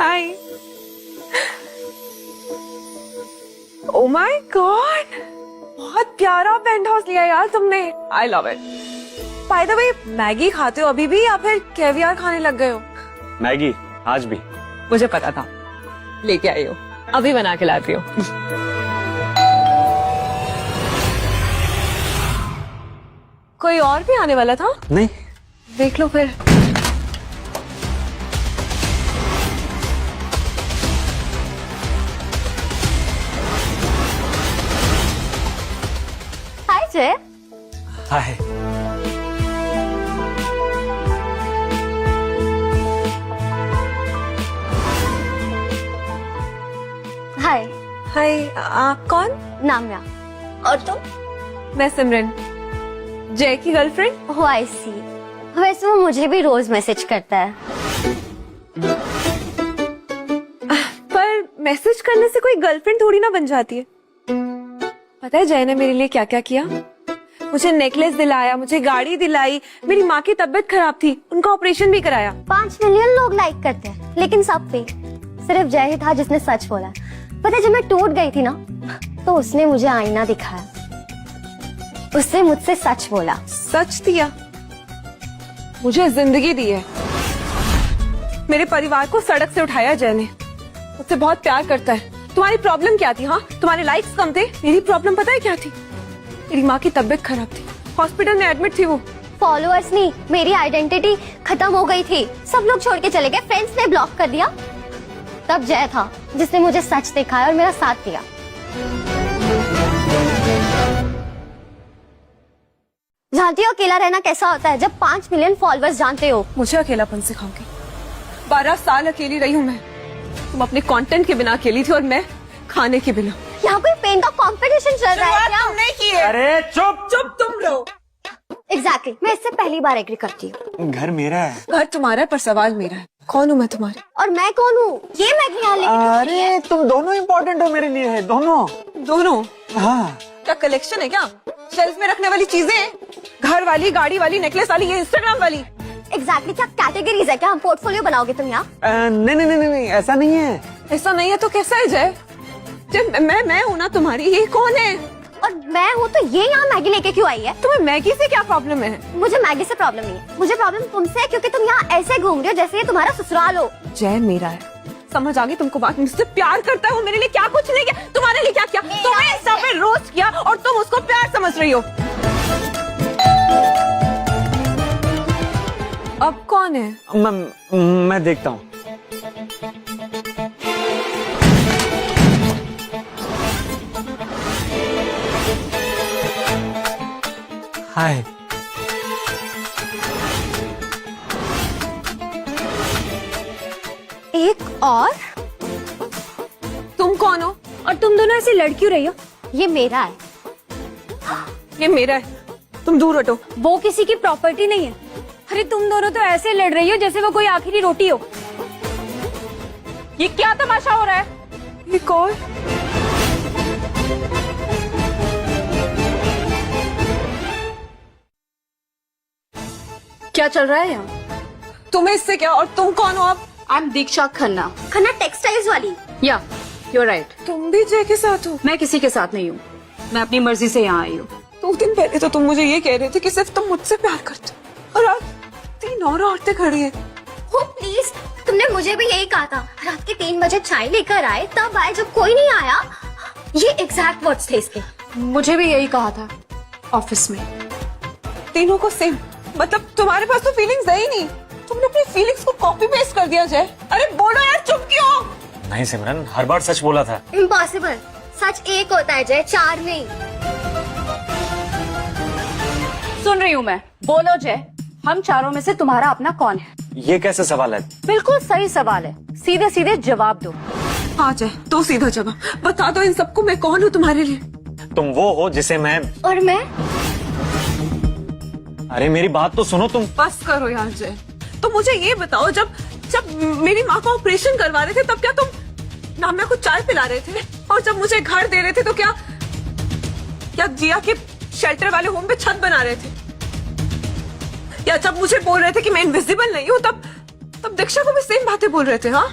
हाय। ओ माय गॉड, बहुत प्यारा पेंट हाउस लिया यार तुमने। I love it. By the way, Maggi खाते हो अभी भी या फिर कैवियर खाने लग गए हो? मैगी आज भी? मुझे पता था, लेके आई हो, अभी बना के लाती हो। कोई और भी आने वाला था? नहीं। देख लो फिर। हाय जय। हाय। हाय। हाय, आप कौन? नाम्या। और तुम? मैं सिमरन, जय की गर्लफ्रेंड। हो, आई सी। वैसे वो मुझे भी रोज मैसेज करता है। पर मैसेज करने से कोई गर्लफ्रेंड थोड़ी ना बन जाती है। पता है जय ने मेरे लिए क्या क्या किया? मुझे नेकलेस दिलाया, मुझे गाड़ी दिलाई, मेरी माँ की तबीयत खराब थी, उनका ऑपरेशन भी कराया। 5 मिलियन लोग लाइक करते हैं, लेकिन सब फेक। सिर्फ जय ही था जिसने सच बोला। पता है जब मैं टूट गई थी ना, तो उसने मुझे आईना दिखाया, उसने मुझसे सच बोला। सच दिया? मुझे जिंदगी दी है। मेरे परिवार को सड़क से उठाया जय ने। मुझसे बहुत प्यार करता है। तुम्हारी प्रॉब्लम क्या थी? हाँ, तुम्हारे लाइक्स कम थे। मेरी प्रॉब्लम पता है क्या थी? मेरी माँ की तबीयत खराब थी, हॉस्पिटल में एडमिट थी वो। फॉलोअर्स नहीं, मेरी आइडेंटिटी खत्म हो गई थी। सब लोग छोड़ के चले गए, फ्रेंड्स ने ब्लॉक कर दिया। तब जय था जिसने मुझे सच दिखाया और मेरा साथ दिया। जानती हो अकेला रहना कैसा होता है जब 5 मिलियन फॉलोअर्स जानते हो। मुझे अकेलापन सिखाओगे? 12 साल अकेली रही हूँ मैं। तुम अपने कंटेंट के बिना अकेली थी और मैं खाने के बिना। यहाँ कोई पेन का कंपटीशन चल रहा है क्या? तुमने की है। अरे चुप चुप तुम रहो। एग्जैक्टली, मैं इससे पहली बार एग्री करती हूँ। घर मेरा है। घर तुम्हारा है पर सवाल मेरा है, कौन हूँ मैं तुम्हारी? और मैं कौन हूँ ये मैगी यहाँ लेके क्यों आई है? अरे तुम दोनों इम्पोर्टेंट हो मेरे लिए, है दोनों। दोनों? हाँ। क्या कलेक्शन है क्या? शेल्फ में रखने वाली चीजें, घर वाली, गाड़ी वाली, नेकलेस वाली, ये इंस्टाग्राम वाली। एग्जैक्टली, क्या कैटेगरीज है क्या? हम पोर्टफोलियो बनाओगे तुम यहाँ? नहीं, ऐसा नहीं है। ऐसा नहीं है तो कैसा है जय? जब मैं हूँ ना तुम्हारी, ये कौन है? और मैं हूँ तो ये यहाँ मैगी लेके क्यों आई है? तुम्हें मैगी से क्या प्रॉब्लम है? मुझे मैगी से प्रॉब्लम नहीं है, मुझे प्रॉब्लम तुमसे है क्योंकि तुम यहाँ ऐसे घूम रहे हो जैसे ये तुम्हारा ससुराल हो। जय मेरा है, समझ आ गई तुमको बात? मुझसे प्यार करता है वो, मेरे लिए क्या कुछ नहीं किया, तुम्हारे लिए क्या किया? तुम्हें सब रोस्ट किया और तुम उसको प्यार समझ रही हो। अब कौन है? मैं देखता हूँ। हाय। एक और? तुम कौन हो? और तुम दोनों ऐसी लड़ क्यों रही हो? ये मेरा है। ये मेरा है, तुम दूर हटो। वो किसी की प्रॉपर्टी नहीं है। अरे तुम दोनों तो ऐसे लड़ रही हो जैसे वो कोई आखिरी रोटी हो। ये क्या तमाशा हो रहा है? ये कौन? क्या चल रहा है यहाँ? तुम्हें इससे क्या? और तुम कौन हो? अब I am Diksha Khanna. Khanna textiles वाली? या यू राइट। तुम भी जय के साथ हो? मैं किसी के साथ नहीं हूँ, मैं अपनी मर्जी से यहाँ आई हूँ। 2 दिन पहले तो तुम मुझे ये कह रहे थे कि सिर्फ तुम मुझसे प्यार करते हो, और आज 3 और औरतें खड़ी हैं। हो प्लीज, तुमने मुझे भी यही कहा था। रात के 3 बजे चाय लेकर आए, तब आए जब कोई नहीं आया। ये एग्जैक्ट वर्ड्स थे इसके। मुझे भी यही कहा था ऑफिस में। तीनों को सेम? मतलब तुम्हारे पास तो फीलिंग्स है ही नहीं, तुमने अपनी फीलिंग्स को कॉपी पेस्ट कर दिया जय। अरे बोलो यार, चुप क्यों? नहीं सिमरन, हर बार सच बोला था। इम्पॉसिबल, सच एक होता है जय, 4 नहीं। सुन रही हूँ मैं, बोलो जय, हम चारों में से तुम्हारा अपना कौन है? ये कैसा सवाल है? बिल्कुल सही सवाल है, सीधे सीधे जवाब दो। हाँ जय, तो सीधा जवाब बता दो इन सबको, मैं कौन हूँ तुम्हारे लिए? तुम वो हो जिसे मैं। और मैं? अरे मेरी बात तो सुनो तुम। बस करो यार जय। तो मुझे ये बताओ, जब मेरी माँ का ऑपरेशन करवा रहे थे तब क्या तुम नामिया को चाय पिला रहे थे? और जब मुझे घर दे रहे थे तो क्या जिया के शेल्टर वाले होम पे छत बना रहे थे? या जब मुझे बोल रहे थे कि मैं इनविजिबल नहीं हूँ तब दीक्षा को भी सेम बातें बोल रहे थे? हाँ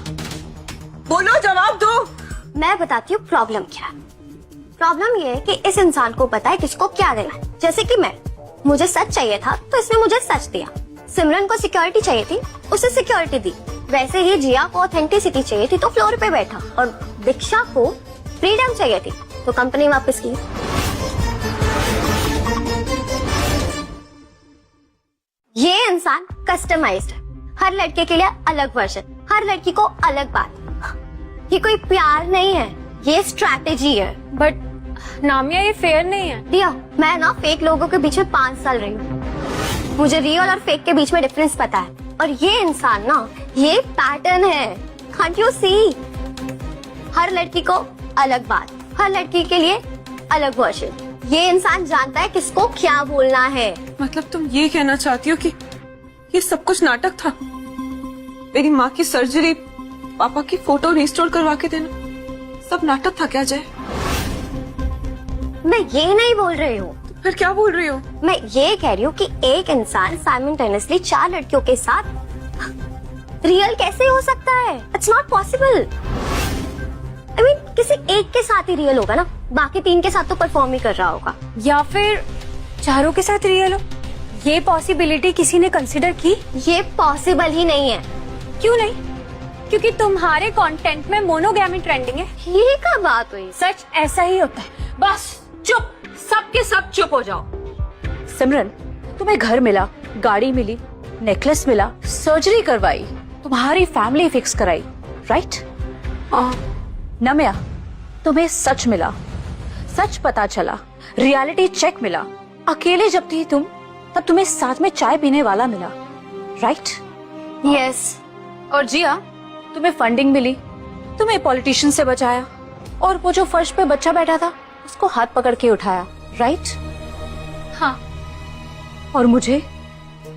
बोलो, जवाब दो। मैं बताती हूँ प्रॉब्लम क्या है। प्रॉब्लम ये है कि इस इंसान को पता है किसको क्या देना है। जैसे कि मुझे सच चाहिए था तो इसने मुझे सच दिया। सिमरन को सिक्योरिटी चाहिए थी, उसे सिक्योरिटी दी। वैसे ही जिया को ऑथेंटिसिटी चाहिए थी तो फ्लोर पे बैठा, और दीक्षा को फ्रीडम चाहिए थी तो कंपनी वापस की। ये इंसान कस्टमाइज्ड है, हर लड़के के लिए अलग वर्जन, हर लड़की को अलग बात। ये कोई प्यार नहीं है, ये स्ट्रैटेजी है। बट नामिया, ये फेयर नहीं है। दिया, मैं ना फेक लोगों के बीच में 5 साल रही हूँ, मुझे रियल और फेक के बीच में डिफरेंस पता है। और ये इंसान ना, ये पैटर्न है, कांट यू सी? हर लड़की को अलग बात, हर लड़की के लिए अलग वर्जन। ये इंसान जानता है किसको क्या बोलना है। मतलब तुम ये कहना चाहती हो कि ये सब कुछ नाटक था? मेरी माँ की सर्जरी, पापा की फोटो रिस्टोर करवा के देना, सब नाटक था क्या जय? मैं ये नहीं बोल रही हूँ। फिर क्या बोल रही हो? मैं ये कह रही हूँ कि एक इंसान साइमल्टेनियसली 4 लड़कियों के साथ रियल कैसे हो सकता है? It's not possible. I mean किसी एक के साथ ही रियल होगा ना, बाकी 3 के साथ तो परफॉर्म ही कर रहा होगा। या फिर चारों के साथ रियल हो। ये पॉसिबिलिटी किसी ने कंसिडर की? ये पॉसिबल ही नहीं है। क्यों नहीं? क्योंकि तुम्हारे कंटेंट में मोनोगैमी ट्रेंडिंग है। ये क्या बात हुई? सच ऐसा ही होता है। बस चुप, सब के सब चुप हो जाओ। सिमरन, तुम्हें घर मिला, गाड़ी मिली, नेकलेस मिला, सर्जरी करवाई, तुम्हारी फैमिली फिक्स कराई, राइट? नम्या, तुम्हें सच मिला, सच पता चला, रियलिटी चेक मिला। अकेले जब थी तुम, तब तुम्हें साथ में चाय पीने वाला मिला, राइट? यस। और जिया, तुम्हें फंडिंग मिली, तुम्हें पॉलिटिशियन से बचाया, और वो जो फर्श पे बच्चा बैठा था उसको हाथ पकड़ के उठाया, राइट? हाँ। और मुझे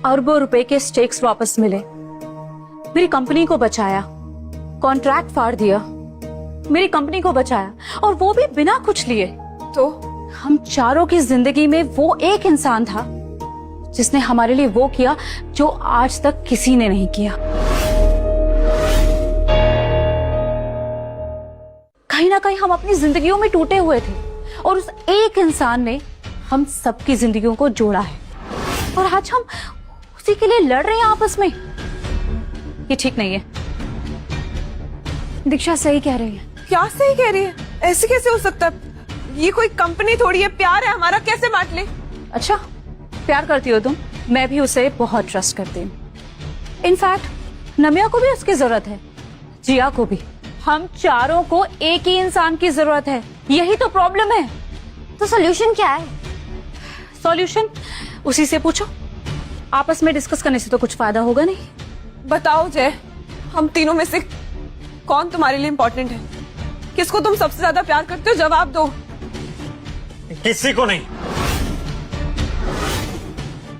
अरबों रुपए के स्टेक्स वापस मिले, मेरी कंपनी को बचाया, कॉन्ट्रैक्ट फाड़ दिया, मेरी कंपनी को बचाया, और वो भी बिना कुछ लिए। तो हम चारों की जिंदगी में वो एक इंसान था जिसने हमारे लिए वो किया जो आज तक किसी ने नहीं किया। कहीं ना कहीं हम अपनी जिंदगियों में टूटे हुए थे, और उस एक इंसान ने हम सबकी जिंदगियों को जोड़ा है, और आज हम उसी के लिए लड़ रहे हैं आपस में। ये ठीक नहीं है। दीक्षा सही कह रही है। क्या सही कह रही है? ऐसे कैसे हो सकता है? ये कोई कंपनी थोड़ी है, प्यार है हमारा, कैसे बांट ले? अच्छा, प्यार करती हो तुम? मैं भी उसे बहुत ट्रस्ट करती हूँ। इनफैक्ट नम्या को भी उसकी जरूरत है, जिया को भी। हम चारों को एक ही इंसान की जरूरत है, यही तो प्रॉब्लम है। तो सॉल्यूशन क्या है? सॉल्यूशन उसी से पूछो, आपस में डिस्कस करने से तो कुछ फायदा होगा नहीं। बताओ जय, हम तीनों में से कौन तुम्हारे लिए इम्पोर्टेंट है? किसको तुम सबसे ज्यादा प्यार करते हो? जवाब दो। किसी को नहीं,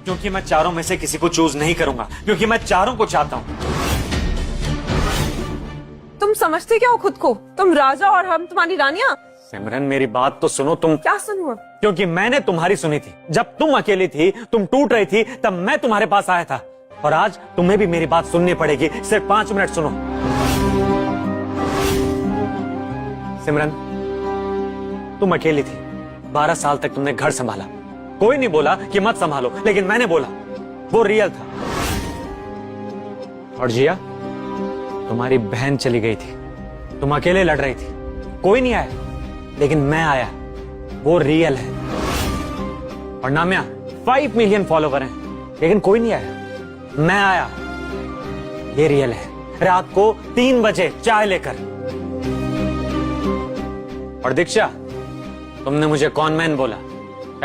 क्योंकि मैं चारों में से किसी को चूज नहीं करूंगा, क्योंकि मैं चारों को चाहता हूं। तुम समझते क्या हो खुद को? तुम राजा और हम तुम्हारी रानियां। सिमरन, मेरी बात तो सुनो तुम। क्या सुनूं? क्योंकि मैंने तुम्हारी सुनी थी। जब तुम अकेली थी, तुम टूट रही थी, तब मैं तुम्हारे पास आया था, और आज तुम्हें भी मेरी बात सुननी पड़ेगी। सिर्फ 5 मिनट सुनो। सिमरन, तुम अकेली थी, 12 साल तक तुमने घर संभाला। कोई नहीं बोला कि मत संभालो, लेकिन मैंने बोला, वो रियल था। और जिया, तुम्हारी बहन चली गई थी, तुम अकेले लड़ रही थी, कोई नहीं आया, लेकिन मैं आया, वो रियल है। और नाम्या, 5 मिलियन फॉलोवर हैं, लेकिन कोई नहीं आया, मैं आया, ये रियल है। रात को 3 बजे चाय लेकर। और दीक्षा, तुमने मुझे कॉनमैन बोला,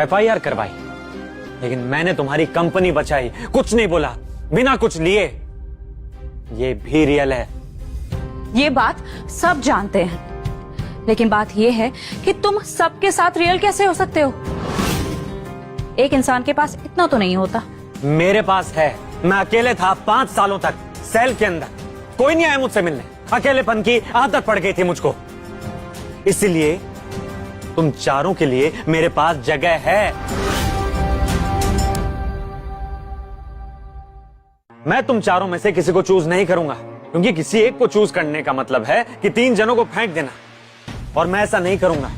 FIR करवाई, लेकिन मैंने तुम्हारी कंपनी बचाई, कुछ नहीं बोला, बिना कुछ लिए। ये भी रियल है। ये बात सब जानते हैं, लेकिन बात ये है कि तुम सबके साथ रियल कैसे हो सकते हो? एक इंसान के पास इतना तो नहीं होता। मेरे पास है। मैं अकेले था 5 सालों तक, सेल के अंदर। कोई नहीं आया मुझसे मिलने, अकेलेपन की आदत पड़ गई थी मुझको। इसलिए तुम चारों के लिए मेरे पास जगह है। मैं तुम चारों में से किसी को चूज नहीं करूंगा, क्योंकि किसी एक को चूज करने का मतलब है कि 3 जनों को फेंक देना, और मैं ऐसा नहीं करूंगा।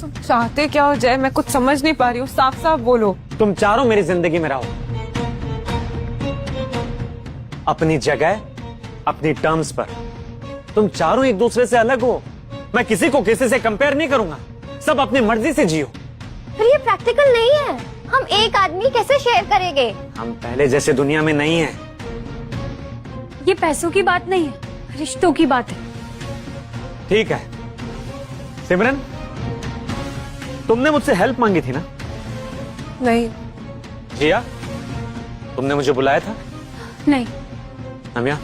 तुम चाहते क्या हो जय? मैं कुछ समझ नहीं पा रही हूँ, साफ साफ बोलो। तुम चारों मेरी जिंदगी में रहो, अपनी जगह, अपनी टर्म्स पर। तुम चारों एक दूसरे से अलग हो। मैं किसी को किसी से कंपेयर नहीं करूंगा, सब अपनी मर्जी से जियो। पर ये प्रैक्टिकल नहीं है, हम एक आदमी कैसे शेयर करेंगे? हम पहले जैसे दुनिया में नहीं हैं। ये पैसों की बात नहीं है, रिश्तों की बात है। ठीक है सिमरन, तुमने मुझसे हेल्प मांगी थी ना? नहीं। जिया, तुमने मुझे बुलाया था? नहीं। नम्या,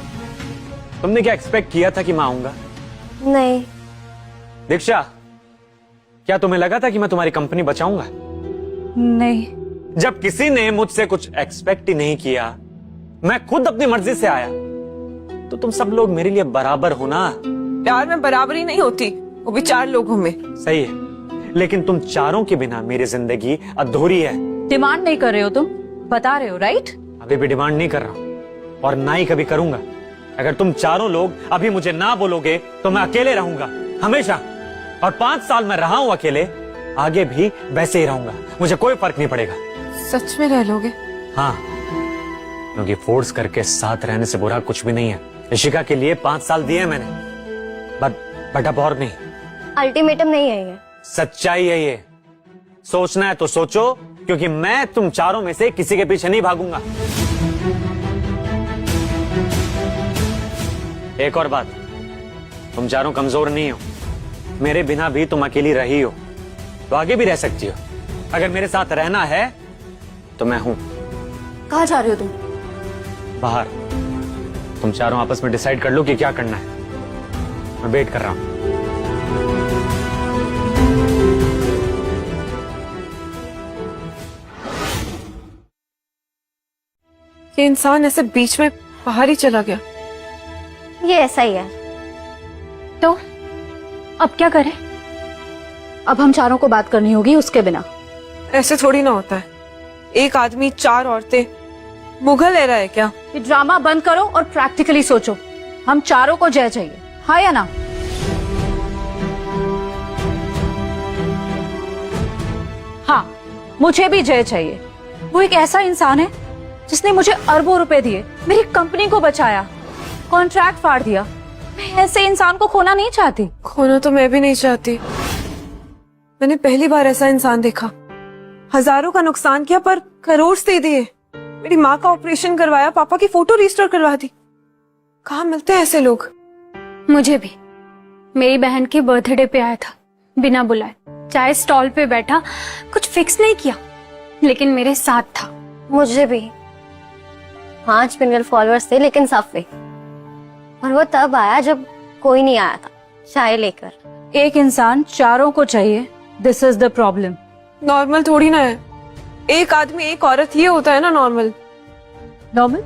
तुमने क्या एक्सपेक्ट किया था कि मैं आऊंगा? नहीं। दीक्षा, क्या तुम्हें लगा था कि मैं तुम्हारी कंपनी बचाऊंगा? नहीं। जब किसी ने मुझसे कुछ एक्सपेक्ट ही नहीं किया, मैं खुद अपनी मर्जी से आया, तो तुम सब लोग मेरे लिए बराबर हो ना? प्यार में बराबरी नहीं होती, वो भी 4 लोगों में। सही है, लेकिन तुम चारों के बिना मेरी जिंदगी अधूरी है। डिमांड नहीं कर रहे हो तुम, बता रहे हो, राइट? अभी भी डिमांड नहीं कर रहा हूं, और ना ही कभी करूंगा। अगर तुम चारों लोग अभी मुझे ना बोलोगे तो मैं अकेले रहूंगा हमेशा, और 5 साल मैं रहा हूं अकेले, आगे भी वैसे ही रहूंगा। मुझे कोई फर्क नहीं पड़ेगा। सच में रह लोगे? हाँ, क्योंकि फोर्स करके साथ रहने से बुरा कुछ भी नहीं है। ऋषिका के लिए 5 साल दिए मैंने, बट अब और नहीं। अल्टीमेटम नहीं है ये, सच्चाई है ये। सोचना है तो सोचो, क्योंकि मैं तुम चारों में से किसी के पीछे नहीं भागूंगा। एक और बात, तुम चारों कमजोर नहीं हो, मेरे बिना भी तुम अकेली रही हो, तो आगे भी रह सकती हो। अगर मेरे साथ रहना है तो मैं हूं। कहाँ जा रहे हो तुम? बाहर। तुम चारों आपस में डिसाइड कर लो कि क्या करना है, मैं वेट कर रहा हूं। ये इंसान ऐसे बीच में बाहर ही चला गया। ये ऐसा ही है। तो अब क्या करें? अब हम चारों को बात करनी होगी उसके बिना। ऐसे थोड़ी ना होता है, एक आदमी 4 औरतें, मुगल ले रहा है क्या? ये ड्रामा बंद करो और प्रैक्टिकली सोचो। हम चारों को जय चाहिए, हाँ या ना? हाँ, मुझे भी जय चाहिए। वो एक ऐसा इंसान है जिसने मुझे अरबों रुपए दिए, मेरी कंपनी को बचाया, कॉन्ट्रैक्ट फाड़ दिया। मैं ऐसे इंसान को खोना नहीं चाहती। खोना तो मैं भी नहीं चाहती। मैंने पहली बार ऐसा इंसान देखा। हजारों का नुकसान किया पर करोड़ दे दिए। मेरी माँ का ऑपरेशन करवाया, पापा की फोटो रिस्टोर करवा दी। कहाँ मिलते हैं ऐसे लोग? मुझे भी मेरी बहन के बर्थडे पे आया था, बिना बुलाए, चाय स्टॉल पे बैठा, कुछ फिक्स नहीं किया, लेकिन मेरे साथ था। मुझे भी 5 मिलियन फॉलोअर्स थे, लेकिन सफे। और वो तब आया जब कोई नहीं आया था चाय लेकर। एक इंसान चारों को चाहिए, this is the problem. Normal थोड़ी ना है, एक आदमी एक औरत, ये होता है ना नॉर्मल। नॉर्मल?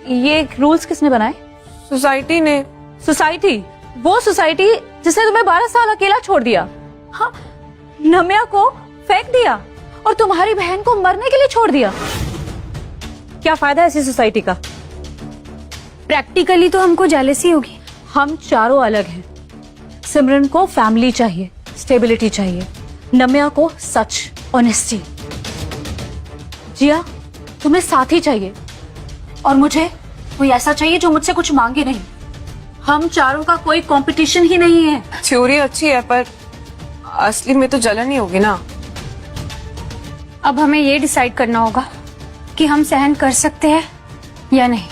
ये रूल्स किसने बनाए? सोसाइटी ने। सोसाइटी? वो सोसाइटी जिसने तुम्हें 12 साल अकेला छोड़ दिया, हाँ, नम्या को फेंक दिया और तुम्हारी बहन को मरने के लिए छोड़ दिया। क्या फायदा ऐसी सोसाइटी का? प्रैक्टिकली तो हमको जेलसी होगी। हम चारों अलग हैं। सिमरन को फैमिली चाहिए, स्टेबिलिटी चाहिए, नम्या को सच, ऑनेस्टी। जिया, तुम्हें साथी चाहिए और मुझे कोई ऐसा चाहिए जो मुझसे कुछ मांगे नहीं। हम चारों का कोई कंपटीशन ही नहीं है। थ्योरी अच्छी है पर असली में तो जलन ही होगी ना। अब हमें ये डिसाइड करना होगा कि हम सहन कर सकते हैं या नहीं।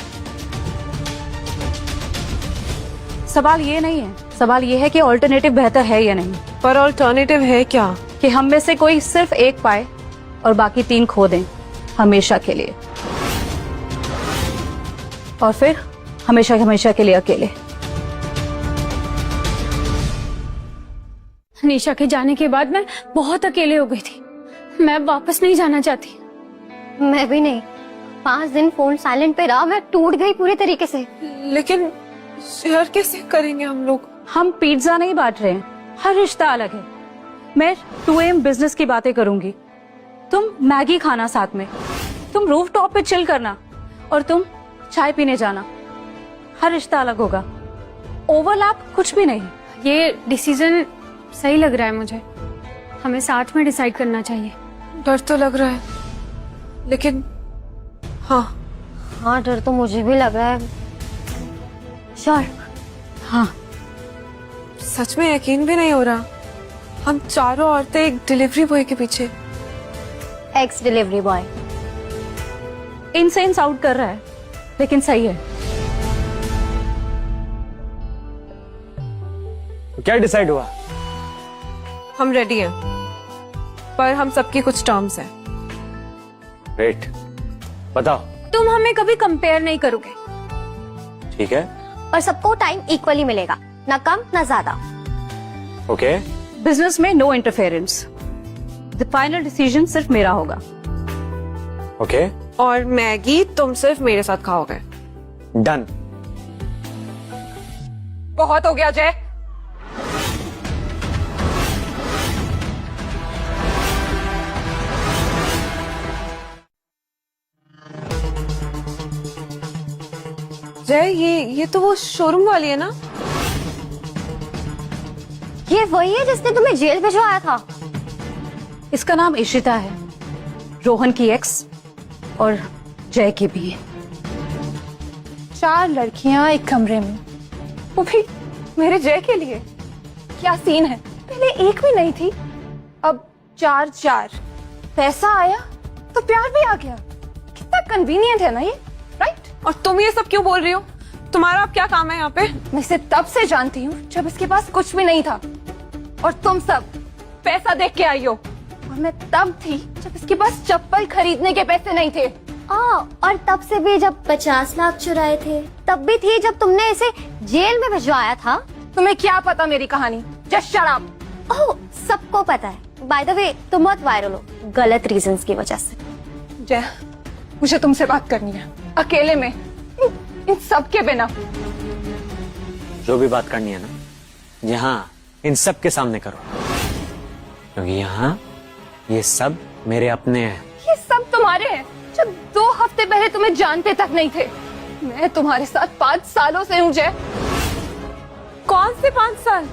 सवाल ये नहीं है, सवाल ये है कि ऑल्टरनेटिव बेहतर है या नहीं। पर ऑल्टरनेटिव है क्या? कि हम में से कोई सिर्फ एक पाए और बाकी 3 खो दें हमेशा के लिए, और फिर हमेशा हमेशा के लिए अकेले। निशा के जाने के बाद मैं बहुत अकेले हो गई थी। मैं वापस नहीं जाना चाहती। मैं भी नहीं। 5 दिन फोन साइलेंट पे रहा, मैं टूट गई पूरे तरीके से। लेकिन शेयर कैसे करेंगे हम लोग? हम पिज्जा नहीं बांट रहे हैं, हर रिश्ता अलग है। मैं 2AM बिजनेस की बातें करूंगी, तुम मैगी खाना साथ में, तुम रूफटॉप पे चिल करना और तुम चाय पीने जाना। हर रिश्ता अलग होगा, ओवरलैप कुछ भी नहीं। ये डिसीजन सही लग रहा है मुझे। हमें साथ में डिसाइड करना चाहिए। डर तो लग रहा है, लेकिन हाँ, डर तो मुझे भी लग रहा है। श्योर? हाँ। सच में यकीन भी नहीं हो रहा। हम चारों औरतें एक डिलीवरी बॉय के पीछे। एक्स डिलीवरी बॉय इनसेंस आउट कर रहा है, लेकिन सही है। तो क्या डिसाइड हुआ? हम रेडी हैं, पर हम सबकी कुछ टर्म्स हैं। वेट, बताओ। तुम हमें कभी कंपेयर नहीं करोगे। ठीक है। और सबको टाइम इक्वली मिलेगा, ना कम ना ज्यादा। ओके। बिजनेस में no interference. The final decision सिर्फ मेरा होगा। ओके। और मैगी तुम सिर्फ मेरे साथ खाओगे। डन। बहुत हो गया जय। जय, ये तो वो शोरूम वाली है ना? ये वही है जिसने तुम्हें जेल भिजवाया था। इसका नाम इशिता है, रोहन की एक्स और जय की भी। 4 लड़कियां एक कमरे में, वो भी मेरे जय के लिए। क्या सीन है? पहले एक भी नहीं थी, अब 4-4 पैसा आया तो प्यार भी आ गया। कितना कन्वीनियंट है ना ये, राइट? और तुम ये सब क्यों बोल रही हो? तुम्हारा अब क्या काम है यहाँ पे? मैं इसे तब से जानती हूँ जब इसके पास कुछ भी नहीं था, और तुम सब पैसा देख के आई हो। और मैं तब थी जब इसके पास चप्पल खरीदने के पैसे नहीं थे। और तब से भी जब 50 लाख चुराए थे, तब भी थी जब तुमने इसे जेल में भिजवाया था। तुम्हें क्या पता मेरी कहानी? Just shut up. ओह, सबको पता है। बाय द वे, तुम बहुत वायरल हो गलत रीजंस की वजह से। जय, मुझे तुमसे बात करनी है, अकेले में, इन सब के बिना। जो भी बात करनी है ना, यहाँ इन सब के सामने करो, क्योंकि यहाँ ये सब मेरे अपने हैं। ये सब तुम्हारे हैं जो 2 हफ्ते पहले तुम्हें जानते तक नहीं थे। मैं तुम्हारे साथ 5 सालों से हूँ जय। कौन से 5 साल?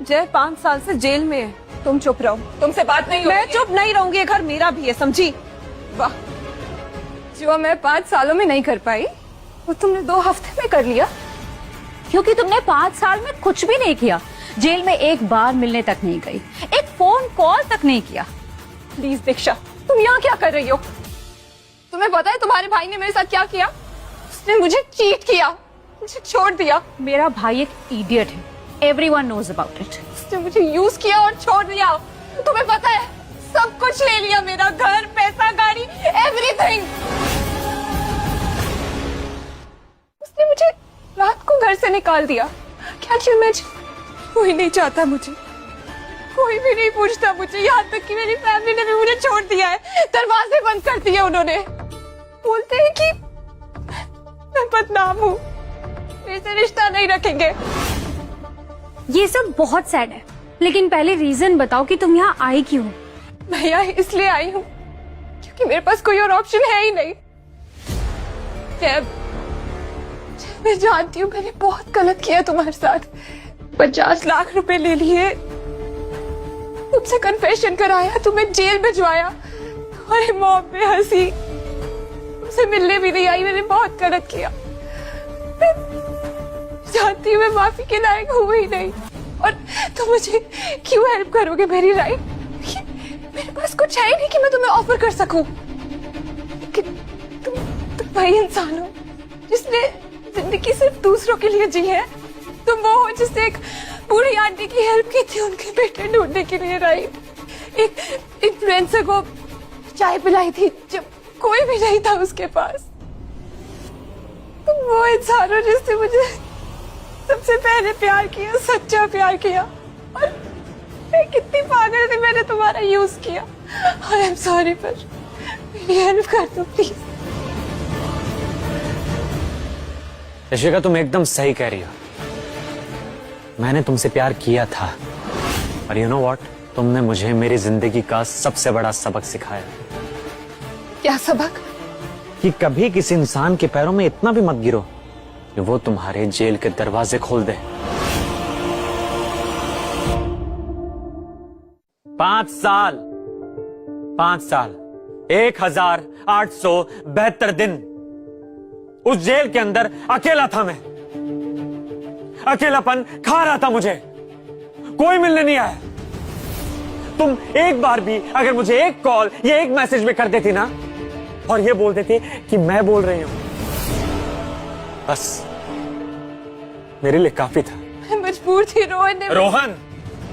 जय 5 साल से जेल में है। तुम चुप रहो, तुमसे बात नहीं होगी। मैं चुप नहीं रहूंगी, ये घर मेरा भी है, समझी? वाह, जो मैं 5 सालों में नहीं कर पाई वो तुमने 2 हफ्ते में कर लिया। क्योंकि तुमने 5 साल में कुछ भी नहीं किया। जेल में एक बार मिलने तक नहीं गई, एक फोन कॉल तक नहीं किया। प्लीज दीक्षा, तुम यहाँ क्या कर रही हो? तुम्हें पता है तुम्हारे भाई ने मेरे साथ क्या किया? उसने मुझे चीट किया, मुझे छोड़ दिया। मेरा भाई एक इडियट है, एवरीवन नोज अबाउट इट। उसने मुझे यूज किया और छोड़ दिया। तुम्हें पता है, सब कुछ ले लिया, मेरा घर, पैसा, गाड़ी, एवरीथिंग। उसने मुझे रात को घर से निकाल दिया। Can't you imagine? कोई नहीं चाहता मुझे, कोई भी नहीं पूछता मुझे, यहाँ तक कि मेरी फैमिली ने भी मुझे छोड़ दिया है। दरवाजे बंद कर दिए उन्होंने। बोलते हैं कि मैं बदनाम हूँ, मेरे से रिश्ता नहीं रखेंगे। ये सब बहुत सैड है, लेकिन पहले रीजन बताओ कि तुम यहाँ आई क्यों? मैं यहाँ इसलिए आई हूँ क्योंकि मेरे पास कोई और ऑप्शन है ही नहीं। मैं जानती हूँ मैंने बहुत गलत किया तुम्हारे साथ। 50 लाख रुपए ले लिए, तुमसे कन्फेशन कराया, तुम्हें जेल भिजवाया, तुम्हारी मौत पे हंसी, तुमसे मिलने भी नहीं आई। मैंने बहुत गलत किया। मैं जानती हूँ मैं माफी के लायक हूँ ही नहीं, और तुम मुझे क्यों हेल्प करोगे मेरी राइट? मेरे पास कुछ है ही नहीं कि मैं तुम्हें ऑफर कर सकूं। कि तुम वही इंसान हो जिसने जिंदगी सिर्फ दूसरों के लिए जी है। तुम वो हो जिसने एक बूढ़ी आंटी की हेल्प की थी उनके बेटे ढूंढने के लिए, राइट? एक इन्फ्लुएंसर को चाय पिलाई थी जब कोई भी नहीं था उसके पास। तुम वो इंसान हो जिसने मुझे सबसे पहले प्यार किया, सच्चा प्यार किया। और मैं कितनी पागल थी, मैंने तुम्हारा यूज किया। आई एम सॉरी, पर मेरी हेल्प कर दो प्लीज। ऋषिका, तुम एकदम सही कह रही हो। मैंने तुमसे प्यार किया था, और यू नो व्हाट, तुमने मुझे मेरी जिंदगी का सबसे बड़ा सबक सिखाया। क्या सबक? कि कभी किसी इंसान के पैरों में इतना भी मत गिरो कि वो तुम्हारे जेल के दरवाजे खोल दे। 5 साल 1872 दिन उस जेल के अंदर अकेला था मैं। अकेलापन खा रहा था मुझे, कोई मिलने नहीं आया। तुम एक बार भी अगर मुझे एक कॉल या एक मैसेज में कर देती ना, और ये बोल देती कि मैं बोल रही हूं, बस मेरे लिए काफी था। मैं मजबूर थी।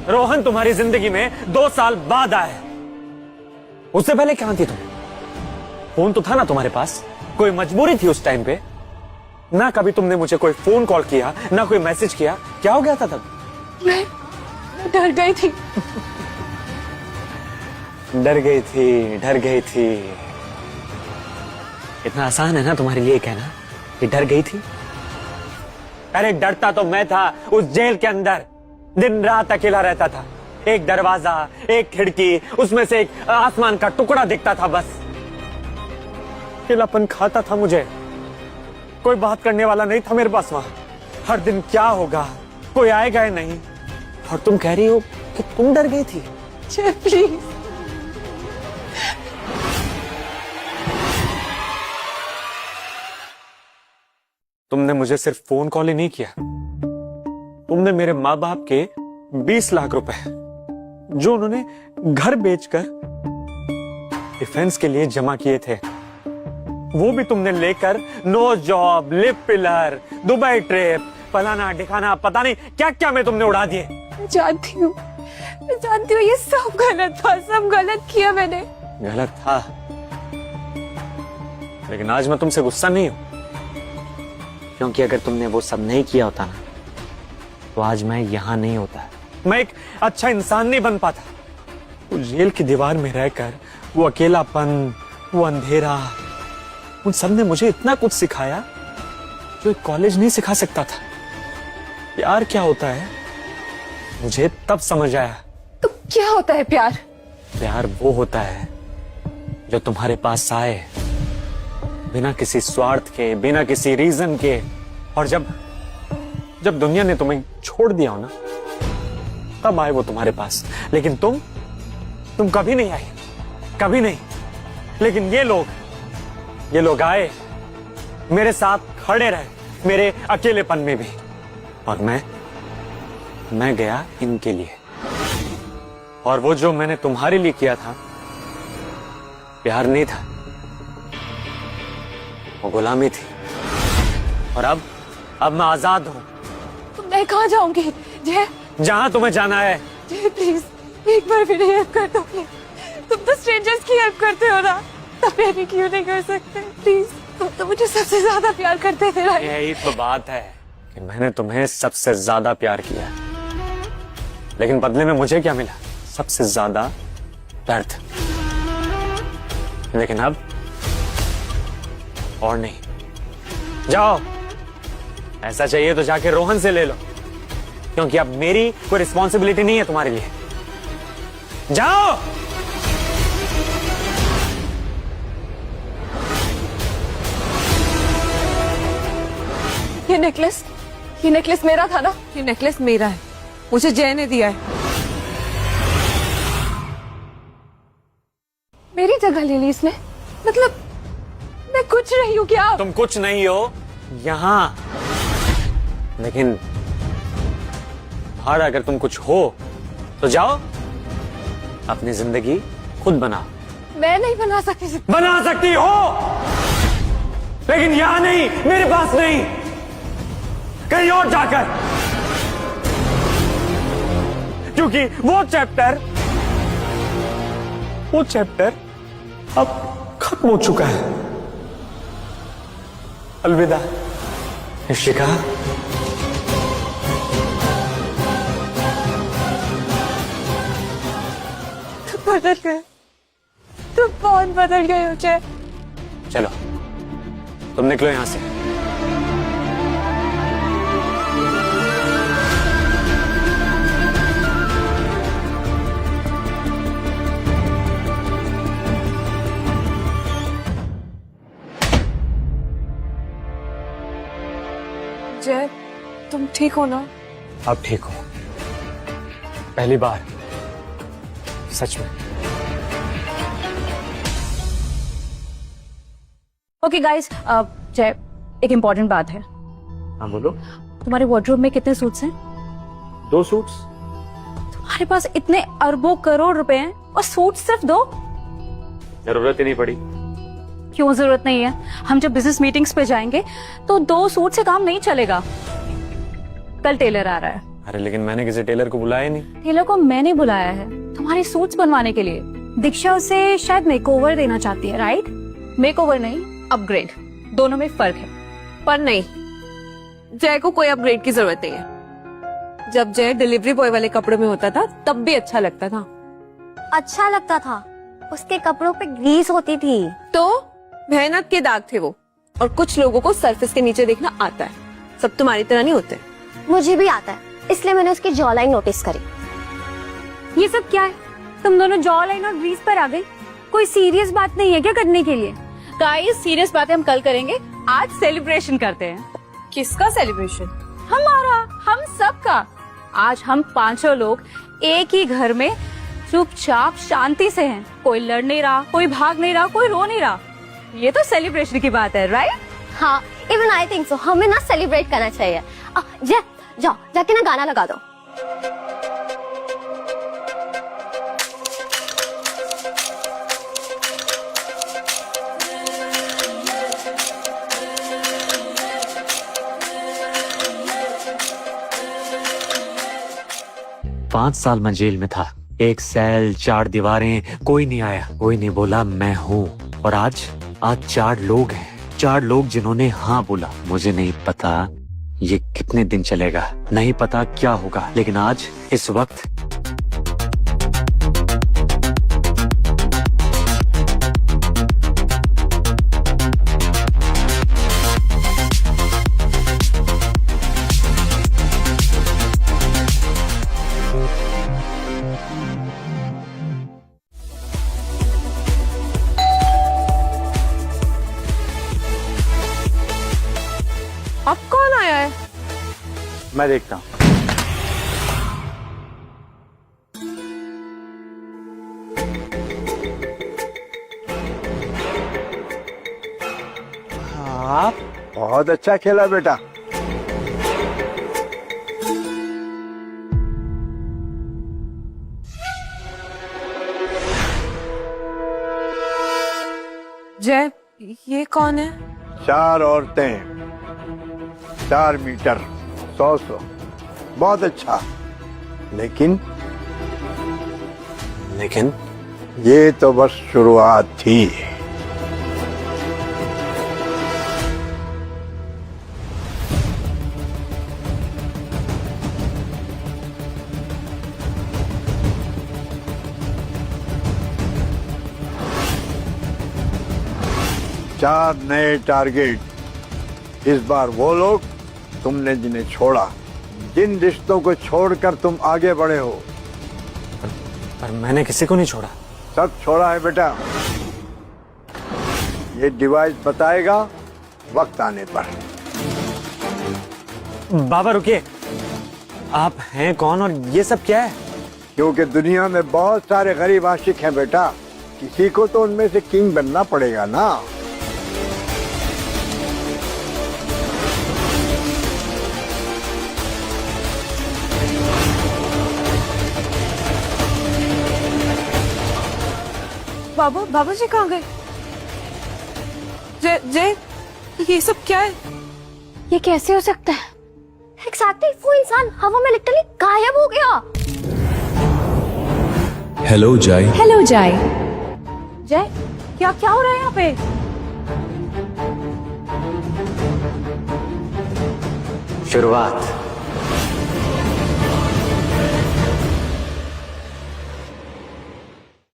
रोहन तुम्हारी जिंदगी में 2 साल बाद आया। उससे पहले कहां थी तुम? फोन तो था ना तुम्हारे पास? कोई मजबूरी थी उस टाइम पे ना? कभी तुमने मुझे कोई फोन कॉल किया ना, कोई मैसेज किया। क्या हो गया था तब? मैं डर गई थी। डर गई थी। इतना आसान है ना तुम्हारे लिए कहना कि डर गई थी? अरे डरता तो मैं था। उस जेल के अंदर दिन रात अकेला रहता था। एक दरवाजा, एक खिड़की, उसमें से एक आसमान का टुकड़ा दिखता था। बस अकेलापन खाता था मुझे। कोई बात करने वाला नहीं था मेरे पास वहां। हर दिन क्या होगा, कोई आएगा या नहीं। और तुम कह रही हो कि तुम डर गई थी? प्लीज, तुमने मुझे सिर्फ फोन कॉल ही नहीं किया, तुमने मेरे माँ बाप के 20 लाख रुपए जो उन्होंने घर बेचकर डिफेंस के लिए जमा किए थे, वो भी तुमने लेकर no job, lip filler, Dubai trip, फलाना ठिकाना, पता नहीं क्या क्या में तुमने उड़ा दिए। मैं जानती हूँ ये सब गलत था, सब गलत किया मैंने। गलत था, लेकिन आज मैं तुमसे गुस्सा नहीं हूं, क्योंकि अगर तुमने वो सब नहीं किया होता ना, तो आज मैं यहां नहीं होता, मैं एक अच्छा इंसान नहीं बन पाता। वो जेल की दीवार में रहकर वो अकेलापन, वो अंधेरा, उन सब ने मुझे इतना कुछ सिखाया जो एक कॉलेज नहीं सिखा सकता था। प्यार क्या होता है मुझे तब समझ आया। तो क्या होता है प्यार? प्यार वो होता है जो तुम्हारे पास आए बिना किसी स्वार्थ के, बिना किसी रीजन के, और जब दुनिया ने तुम्हें छोड़ दिया हो ना, तब आए वो तुम्हारे पास। लेकिन तुम कभी नहीं आए, कभी नहीं। लेकिन ये लोग आए, मेरे साथ खड़े रहे, मेरे अकेलेपन में भी, और मैं गया इनके लिए। और वो जो मैंने तुम्हारे लिए किया था, प्यार नहीं था, वो गुलामी थी। और अब मैं आजाद हूं। तो मैं कहाँ जाऊंगी? जय, जहां तुम्हें जाना है। जय प्लीज एक बार मेरी हेल्प कर दो प्लीज। तुम तो स्ट्रेंजर्स की हेल्प करते हो ना, तब मेरी क्यों नहीं कर सकते? प्लीज, तुम तो मुझे सबसे ज्यादा प्यार करते थे। यही तो बात है कि मैंने तुम्हें सबसे ज्यादा प्यार किया, लेकिन बदले में मुझे क्या मिला? सबसे ज्यादा दर्द। लेकिन अब और नहीं। जाओ, ऐसा चाहिए तो जाके रोहन से ले लो, क्योंकि अब मेरी कोई रिस्पॉन्सिबिलिटी नहीं है तुम्हारे लिए। जाओ। ये नेकलेस मेरा था ना? ये नेकलेस मेरा है, मुझे जय ने दिया है। मेरी जगह ले ली इसने, मतलब मैं कुछ नहीं हूँ क्या? तुम कुछ नहीं हो यहां, लेकिन बाहर अगर तुम कुछ हो तो जाओ, अपनी जिंदगी खुद बनाओ। मैं नहीं बना सकती। बना सकती हो, लेकिन यहां नहीं, मेरे पास नहीं, कहीं और जाकर, क्योंकि वो चैप्टर अब खत्म हो चुका है। अलविदा इशिका। तुम बदल गए, तुम बहुत बदल गए हो जय। चलो तुम निकलो यहां से। जय, तुम ठीक हो ना? अब ठीक हो, पहली बार सच में। ओके गाइस, जय, एक इम्पोर्टेंट बात है। हाँ बोलो। तुम्हारे वार्डरोब में कितने सूट्स हैं? 2 सूट्स। तुम्हारे पास इतने अरबों करोड़ रुपए हैं और सूट सिर्फ 2? जरूरत ही नहीं पड़ी। क्यों जरूरत नहीं है? हम जब बिजनेस मीटिंग्स पे जाएंगे तो 2 सूट से काम नहीं चलेगा। कल टेलर आ रहा है। अरे लेकिन मैंने किसी टेलर को बुलाया नहीं। टेलर को मैंने बुलाया है तुम्हारे सूट्स बनवाने के लिए। दीक्षा उसे शायद मेकओवर देना चाहती है, राइट? मेकओवर नहीं, अपग्रेड, दोनों में फर्क है। पर नहीं, जय को कोई अपग्रेड की जरूरत नहीं है। जब जय डिलीवरी बॉय वाले कपड़ों में होता था तब भी अच्छा लगता था। अच्छा लगता था, उसके कपड़ों पे ग्रीस होती थी। तो मेहनत के दाग थे वो, और कुछ लोगों को सरफेस के नीचे देखना आता है, सब तुम्हारी तरह नहीं होते। मुझे भी आता है, इसलिए मैंने उसकी जॉ लाइन नोटिस करी। ये सब क्या है? तुम दोनों जॉ लाइन और ग्रीस पर आ गई। कोई सीरियस बात नहीं है क्या करने के लिए? गाइस, सीरियस बातें हम कल करेंगे, आज सेलिब्रेशन करते हैं। किसका सेलिब्रेशन? हमारा, हम सबका। आज हम 5 लोग एक ही घर में चुपचाप शांति से हैं। कोई लड़ नहीं रहा, कोई भाग नहीं रहा, कोई रो नहीं रहा। ये तो सेलिब्रेशन की बात है, राइट? हाँ, इवन आई थिंक सो। हमें ना सेलिब्रेट करना चाहिए। जय, जाओ जाके ना गाना लगा दो। 5 साल मैं जेल में था, एक सेल, 4 दीवारें, कोई नहीं आया, कोई नहीं बोला मैं हूँ। और आज 4 लोग हैं, 4 लोग जिन्होंने हाँ बोला। मुझे नहीं पता ये कितने दिन चलेगा, नहीं पता क्या होगा, लेकिन आज इस वक्त अब कौन आया है? मैं देखता हूँ। आप बहुत अच्छा खेला बेटा। जय, ये कौन है? 4 औरतें, 4 मीटर, 100 बहुत अच्छा। लेकिन ये तो बस शुरुआत थी। चार नए टारगेट। इस बार वो लोग तुमने जिन्हें छोड़ा, जिन रिश्तों को छोड़कर तुम आगे बढ़े हो। पर मैंने किसी को नहीं छोड़ा। सब छोड़ा है बेटा। ये डिवाइस बताएगा वक्त आने पर। बाबा रुकिए, आप हैं कौन और ये सब क्या है? क्योंकि दुनिया में बहुत सारे गरीब आशिक हैं बेटा, किसी को तो उनमें से किंग बनना पड़ेगा ना। बाबा जी कहाँ गए? जय जय, ये सब क्या है? ये कैसे हो सकता है? एग्जैक्टली, वो इंसान हवा में लिटरली गायब हो गया। हेलो जय। हेलो जय। जय, क्या क्या हो रहा है यहाँ पे? शुरुआत